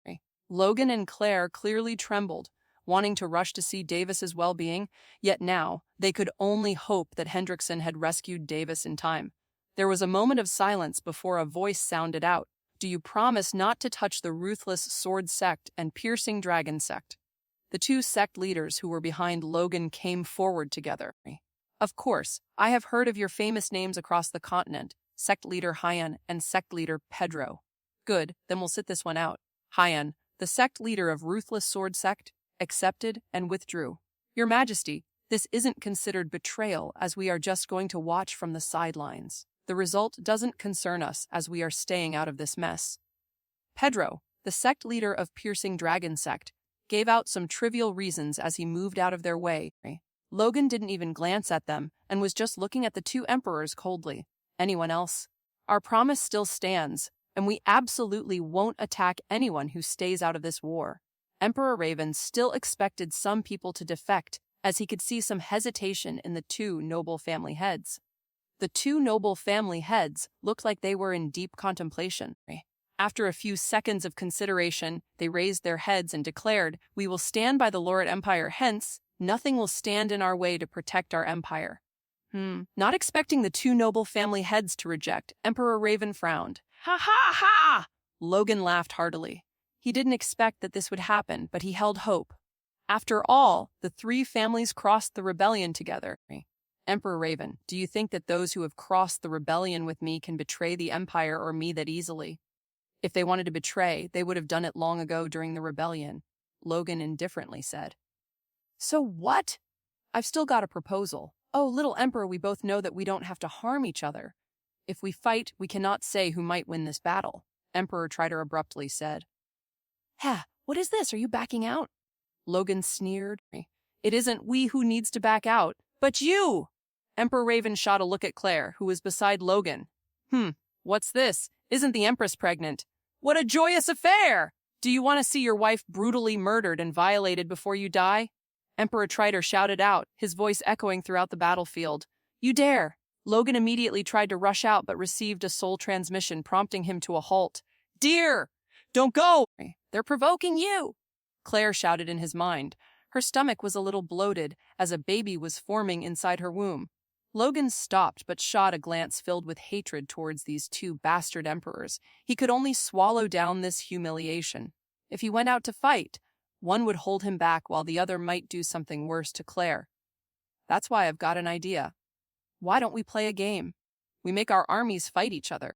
Logan and Claire clearly trembled, wanting to rush to see Davis's well-being, yet now they could only hope that Hendrickson had rescued Davis in time. There was a moment of silence before a voice sounded out. Do you promise not to touch the ruthless sword sect and piercing dragon sect? The two sect leaders who were behind Logan came forward together. Of course, I have heard of your famous names across the continent, sect leader Hyan and sect leader Pedro. Good, then we'll sit this one out. Hyan, the sect leader of Ruthless Sword Sect, accepted and withdrew. Your Majesty, this isn't considered betrayal as we are just going to watch from the sidelines. The result doesn't concern us as we are staying out of this mess. Pedro, the sect leader of Piercing Dragon Sect, gave out some trivial reasons as he moved out of their way. Logan didn't even glance at them and was just looking at the two emperors coldly. Anyone else? Our promise still stands, and we absolutely won't attack anyone who stays out of this war. Emperor Raven still expected some people to defect, as he could see some hesitation in the two noble family heads. The two noble family heads looked like they were in deep contemplation. After a few seconds of consideration, they raised their heads and declared, "We will stand by the Laured Empire, hence, nothing will stand in our way to protect our empire." Not expecting the two noble family heads to reject, Emperor Raven frowned. "Ha ha ha!" Logan laughed heartily. He didn't expect that this would happen, but he held hope. After all, the three families crossed the rebellion together. Emperor Raven, do you think that those who have crossed the rebellion with me can betray the Empire or me that easily? If they wanted to betray, they would have done it long ago during the rebellion, Logan indifferently said. So what? I've still got a proposal. Oh, little Emperor, we both know that we don't have to harm each other. If we fight, we cannot say who might win this battle, Emperor Triter abruptly said. What is this? Are you backing out? Logan sneered. It isn't we who needs to back out, but you! Emperor Raven shot a look at Claire, who was beside Logan. What's this? Isn't the Empress pregnant? What a joyous affair! Do you want to see your wife brutally murdered and violated before you die? Emperor Triter shouted out, his voice echoing throughout the battlefield. You dare! Logan immediately tried to rush out but received a soul transmission prompting him to a halt. Dear! Don't go! They're provoking you! Claire shouted in his mind. Her stomach was a little bloated as a baby was forming inside her womb. Logan stopped but shot a glance filled with hatred towards these two bastard emperors. He could only swallow down this humiliation. If he went out to fight, one would hold him back while the other might do something worse to Claire. That's why I've got an idea. Why don't we play a game? We make our armies fight each other.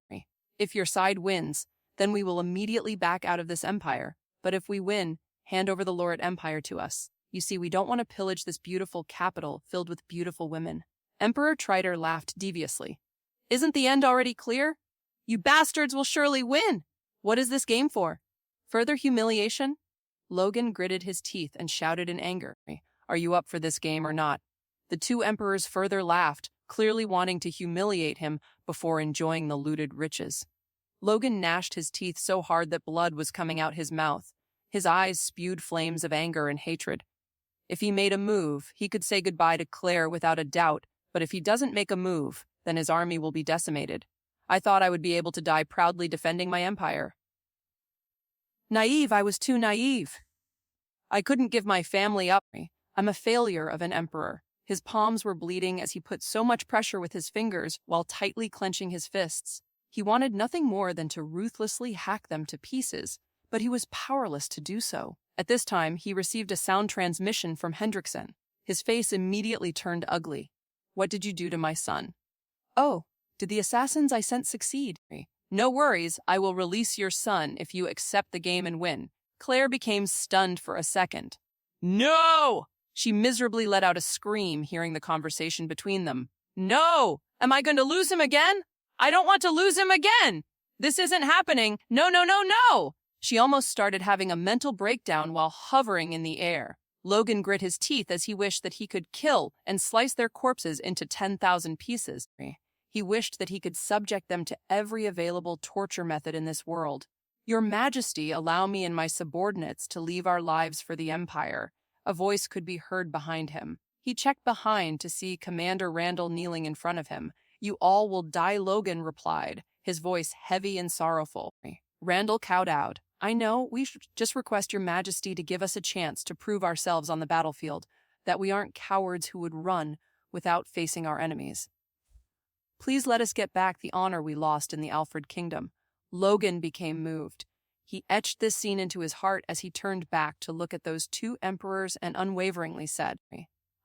If your side wins, then we will immediately back out of this empire. But if we win, hand over the Laured Empire to us. You see, we don't want to pillage this beautiful capital filled with beautiful women. Emperor Triter laughed deviously. Isn't the end already clear? You bastards will surely win! What is this game for? Further humiliation? Logan gritted his teeth and shouted in anger. Are you up for this game or not? The two emperors further laughed, clearly wanting to humiliate him before enjoying the looted riches. Logan gnashed his teeth so hard that blood was coming out his mouth. His eyes spewed flames of anger and hatred. If he made a move, he could say goodbye to Claire without a doubt, but if he doesn't make a move, then his army will be decimated. I thought I would be able to die proudly defending my empire. Naive, I was too naive. I couldn't give my family up. I'm a failure of an emperor. His palms were bleeding as he put so much pressure with his fingers while tightly clenching his fists. He wanted nothing more than to ruthlessly hack them to pieces, but he was powerless to do so. At this time, he received a sound transmission from Hendrickson. His face immediately turned ugly. What did you do to my son? Oh, did the assassins I sent succeed? No worries, I will release your son if you accept the game and win. Claire became stunned for a second. No! She miserably let out a scream hearing the conversation between them. No! Am I going to lose him again? I don't want to lose him again! This isn't happening! No, no, no, no! She almost started having a mental breakdown while hovering in the air. Logan grit his teeth as he wished that he could kill and slice their corpses into 10,000 pieces. He wished that he could subject them to every available torture method in this world. Your Majesty, allow me and my subordinates to leave our lives for the Empire. A voice could be heard behind him. He checked behind to see Commander Randall kneeling in front of him. You all will die, Logan replied, his voice heavy and sorrowful. Randall kowtowed. I know, we should just request your Majesty to give us a chance to prove ourselves on the battlefield, that we aren't cowards who would run without facing our enemies. Please let us get back the honor we lost in the Alfred Kingdom. Logan became moved. He etched this scene into his heart as he turned back to look at those two emperors and unwaveringly said,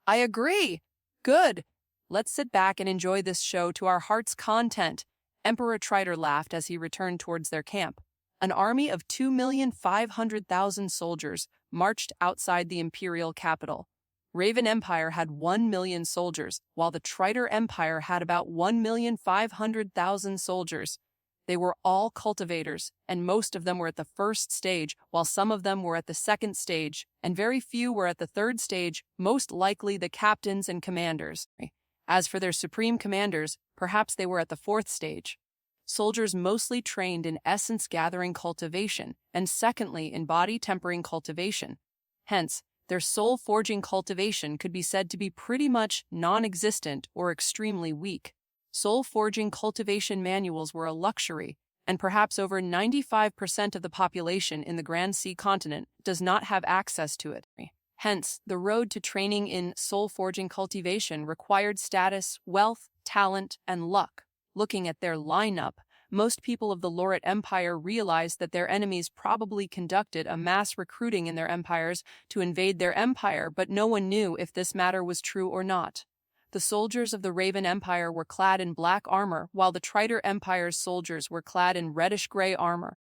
I agree. Good. Let's sit back and enjoy this show to our heart's content. Emperor Triter laughed as he returned towards their camp. An army of 2,500,000 soldiers marched outside the imperial capital. Raven Empire had 1 million soldiers, while the Triter Empire had about 1,500,000 soldiers. They were all cultivators, and most of them were at the first stage, while some of them were at the second stage, and very few were at the third stage, most likely the captains and commanders. As for their supreme commanders, perhaps they were at the fourth stage. Soldiers mostly trained in essence-gathering cultivation, and secondly in body-tempering cultivation. Hence, their soul-forging cultivation could be said to be pretty much non-existent or extremely weak. Soul-forging cultivation manuals were a luxury, and perhaps over 95% of the population in the Grand Sea continent does not have access to it. Hence, the road to training in soul-forging cultivation required status, wealth, talent, and luck. Looking at their lineup, most people of the Loret Empire realized that their enemies probably conducted a mass recruiting in their empires to invade their empire, but no one knew if this matter was true or not. The soldiers of the Raven Empire were clad in black armor, while the Triter Empire's soldiers were clad in reddish-gray armor.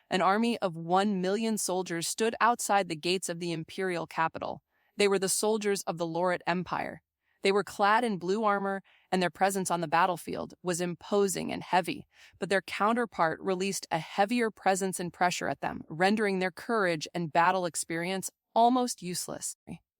An army of 1 million soldiers stood outside the gates of the imperial capital. They were the soldiers of the Loret Empire. They were clad in blue armor, and their presence on the battlefield was imposing and heavy, but their counterpart released a heavier presence and pressure at them, rendering their courage and battle experience almost useless.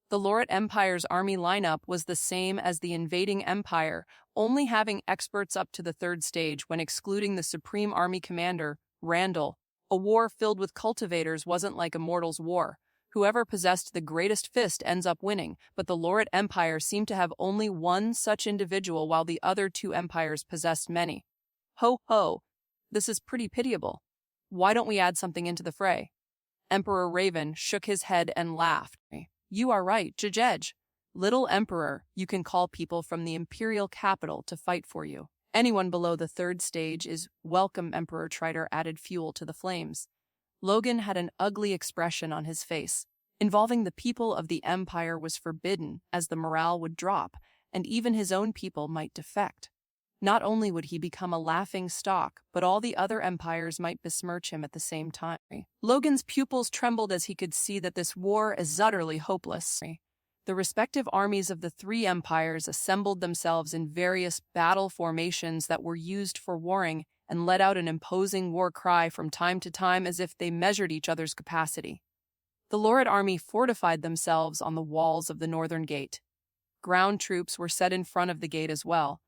The Loret Empire's army lineup was the same as the invading empire, only having experts up to the third stage when excluding the Supreme Army Commander, Randall. A war filled with cultivators wasn't like a mortal's war. Whoever possessed the greatest fist ends up winning, but the Loret Empire seemed to have only one such individual while the other two empires possessed many. Ho ho, this is pretty pitiable. Why don't we add something into the fray? Emperor Raven shook his head and laughed. You are right, Jejej. Little Emperor, you can call people from the imperial capital to fight for you. Anyone below the third stage is welcome. Emperor Triter added fuel to the flames. Logan had an ugly expression on his face. Involving the people of the Empire was forbidden, as the morale would drop, and even his own people might defect. Not only would he become a laughing stock, but all the other empires might besmirch him at the same time. Logan's pupils trembled as he could see that this war is utterly hopeless. The respective armies of the three empires assembled themselves in various battle formations that were used for warring and let out an imposing war cry from time to time as if they measured each other's capacity. The Loret army fortified themselves on the walls of the northern gate. Ground troops were set in front of the gate as well.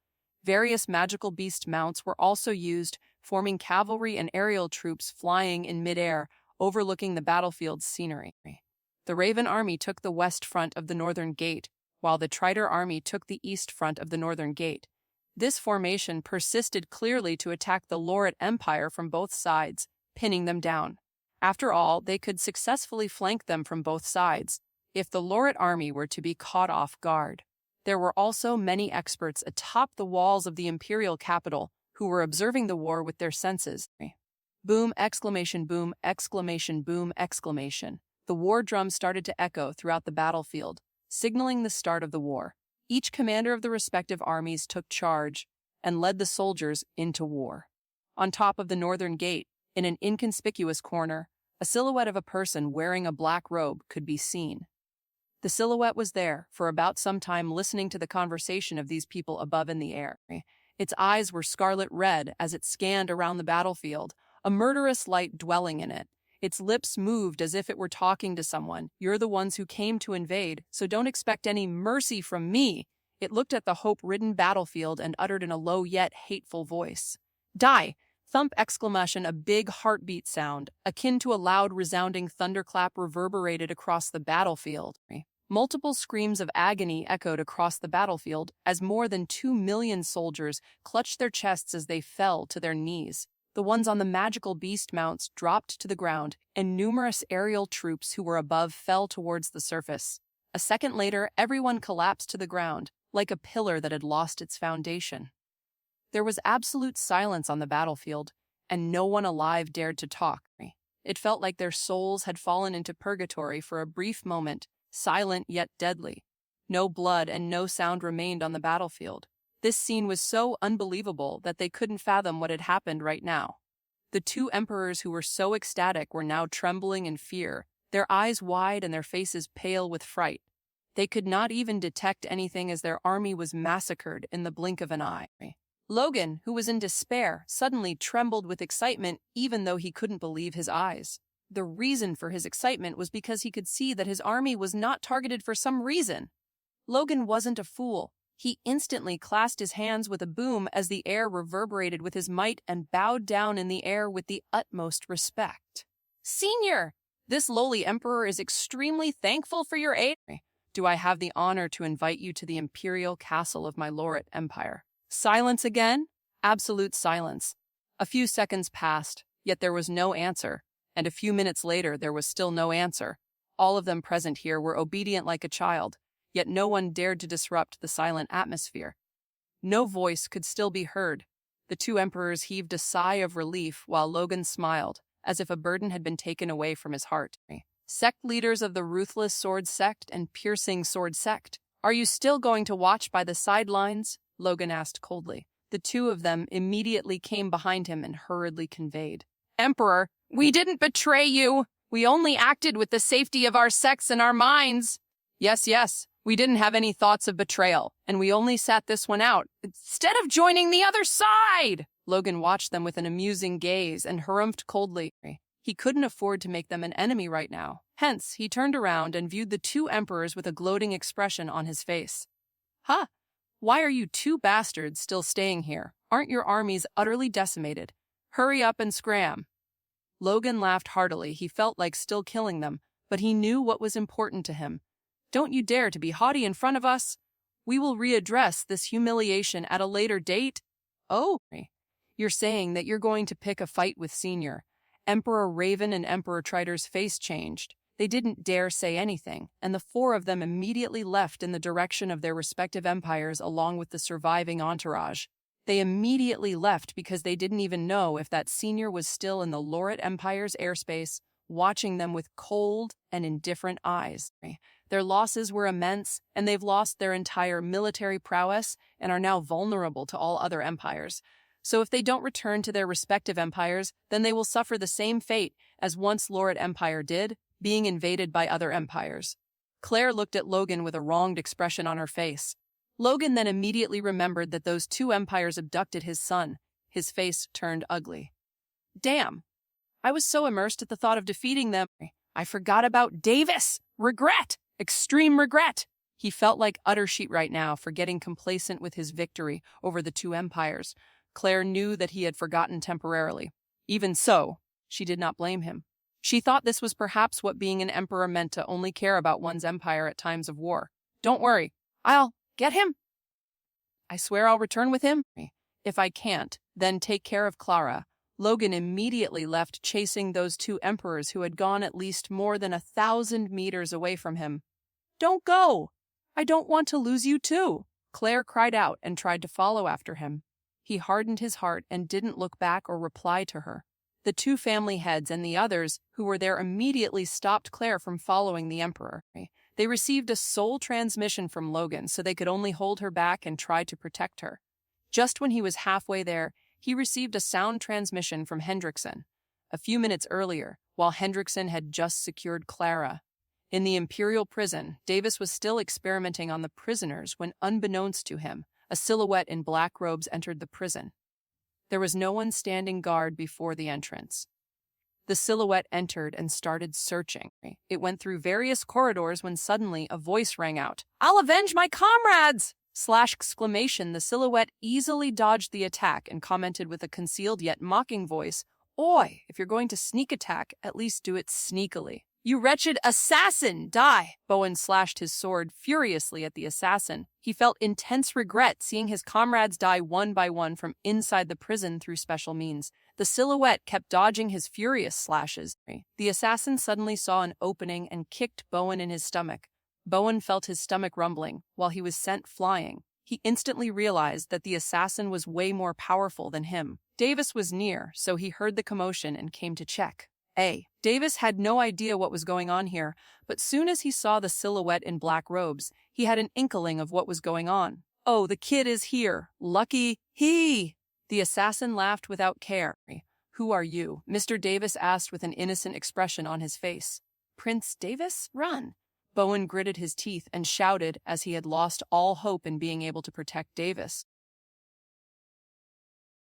Various magical beast mounts were also used, forming cavalry and aerial troops flying in midair, overlooking the battlefield's scenery. The Raven army took the west front of the northern gate, while the Triter army took the east front of the northern gate. This formation persisted clearly to attack the Loret Empire from both sides, pinning them down. After all, they could successfully flank them from both sides, if the Loret army were to be caught off guard. There were also many experts atop the walls of the imperial capital who were observing the war with their senses. Boom, exclamation, boom, exclamation, boom, exclamation. The war drum started to echo throughout the battlefield, signaling the start of the war. Each commander of the respective armies took charge and led the soldiers into war. On top of the northern gate, in an inconspicuous corner, a silhouette of a person wearing a black robe could be seen. The silhouette was there for about some time, listening to the conversation of these people above in the air. Its eyes were scarlet red as it scanned around the battlefield, a murderous light dwelling in it. Its lips moved as if it were talking to someone. You're the ones who came to invade, so don't expect any mercy from me. It looked at the hope-ridden battlefield and uttered in a low yet hateful voice. Die! Thump exclamation, a big heartbeat sound, akin to a loud resounding thunderclap reverberated across the battlefield. Multiple screams of agony echoed across the battlefield as more than 2 million soldiers clutched their chests as they fell to their knees. The ones on the magical beast mounts dropped to the ground, and numerous aerial troops who were above fell towards the surface. A second later, everyone collapsed to the ground, like a pillar that had lost its foundation. There was absolute silence on the battlefield, and no one alive dared to talk. It felt like their souls had fallen into purgatory for a brief moment, silent yet deadly. No blood and no sound remained on the battlefield. This scene was so unbelievable that they couldn't fathom what had happened right now. The two emperors who were so ecstatic were now trembling in fear, their eyes wide and their faces pale with fright. They could not even detect anything as their army was massacred in the blink of an eye. Logan, who was in despair, suddenly trembled with excitement even though he couldn't believe his eyes. The reason for his excitement was because he could see that his army was not targeted for some reason. Logan wasn't a fool. He instantly clasped his hands with a boom as the air reverberated with his might and bowed down in the air with the utmost respect. "Senior, this lowly emperor is extremely thankful for your aid. Do I have the honor to invite you to the imperial castle of my lord empire?" Silence again? Absolute silence. A few seconds passed, yet there was no answer, and a few minutes later there was still no answer. All of them present here were obedient like a child, yet no one dared to disrupt the silent atmosphere. No voice could still be heard. The two emperors heaved a sigh of relief while Logan smiled, as if a burden had been taken away from his heart. "Sect leaders of the ruthless sword sect and piercing sword sect, are you still going to watch by the sidelines?" Logan asked coldly. The two of them immediately came behind him and hurriedly conveyed. "Emperor, we didn't betray you. We only acted with the safety of our sects and our minds." Yes, we didn't have any thoughts of betrayal, and we only sat this one out, instead of joining the other side." Logan watched them with an amusing gaze and harumphed coldly. He couldn't afford to make them an enemy right now. Hence, he turned around and viewed the two emperors with a gloating expression on his face. "Huh? Why are you two bastards still staying here? Aren't your armies utterly decimated? Hurry up and scram." Logan laughed heartily. He felt like still killing them, but he knew what was important to him. "Don't you dare to be haughty in front of us. We will readdress this humiliation at a later date." "Oh, you're saying that you're going to pick a fight with Senior." Emperor Raven and Emperor Triter's face changed. They didn't dare say anything, and the four of them immediately left in the direction of their respective empires along with the surviving entourage. They immediately left because they didn't even know if that Senior was still in the Loret Empire's airspace, watching them with cold and indifferent eyes. Their losses were immense, and they've lost their entire military prowess and are now vulnerable to all other empires. So if they don't return to their respective empires, then they will suffer the same fate as once Loret Empire did, being invaded by other empires. Claire looked at Logan with a wronged expression on her face. Logan then immediately remembered that those two empires abducted his son. His face turned ugly. "Damn! I was so immersed at the thought of defeating them, I forgot about Davis! Regret! Extreme regret!" He felt like utter shit right now for getting complacent with his victory over the two empires. Claire knew that he had forgotten temporarily. Even so, she did not blame him. She thought this was perhaps what being an emperor meant, to only care about one's empire at times of war. "Don't worry, I'll get him. I swear I'll return with him. If I can't, then take care of Clara." Logan immediately left, chasing those two emperors who had gone at least more than 1,000 meters away from him. "Don't go! I don't want to lose you too!" Claire cried out and tried to follow after him. He hardened his heart and didn't look back or reply to her. The two family heads and the others who were there immediately stopped Claire from following the emperor. They received a soul transmission from Logan, so they could only hold her back and try to protect her. Just when he was halfway there, he received a sound transmission from Hendrickson. A few minutes earlier, while Hendrickson had just secured Clara. In the Imperial prison, Davis was still experimenting on the prisoners when, unbeknownst to him, a silhouette in black robes entered the prison. There was no one standing guard before the entrance. The silhouette entered and started searching. It went through various corridors when suddenly a voice rang out. "I'll avenge my comrades!" Slash exclamation, the silhouette easily dodged the attack and commented with a concealed yet mocking voice, "Oi, if you're going to sneak attack, at least do it sneakily." "You wretched assassin, die!" Bowen slashed his sword furiously at the assassin. He felt intense regret seeing his comrades die one by one from inside the prison through special means. The silhouette kept dodging his furious slashes. The assassin suddenly saw an opening and kicked Bowen in his stomach. Bowen felt his stomach rumbling while he was sent flying. He instantly realized that the assassin was way more powerful than him. Davis was near, so he heard the commotion and came to check. Davis had no idea what was going on here, but soon as he saw the silhouette in black robes, he had an inkling of what was going on. "Oh, the kid is here. Lucky he!" The assassin laughed without care. "Who are you?" Mr. Davis asked with an innocent expression on his face. "Prince Davis? Run!" Bowen gritted his teeth and shouted as he had lost all hope in being able to protect Davis.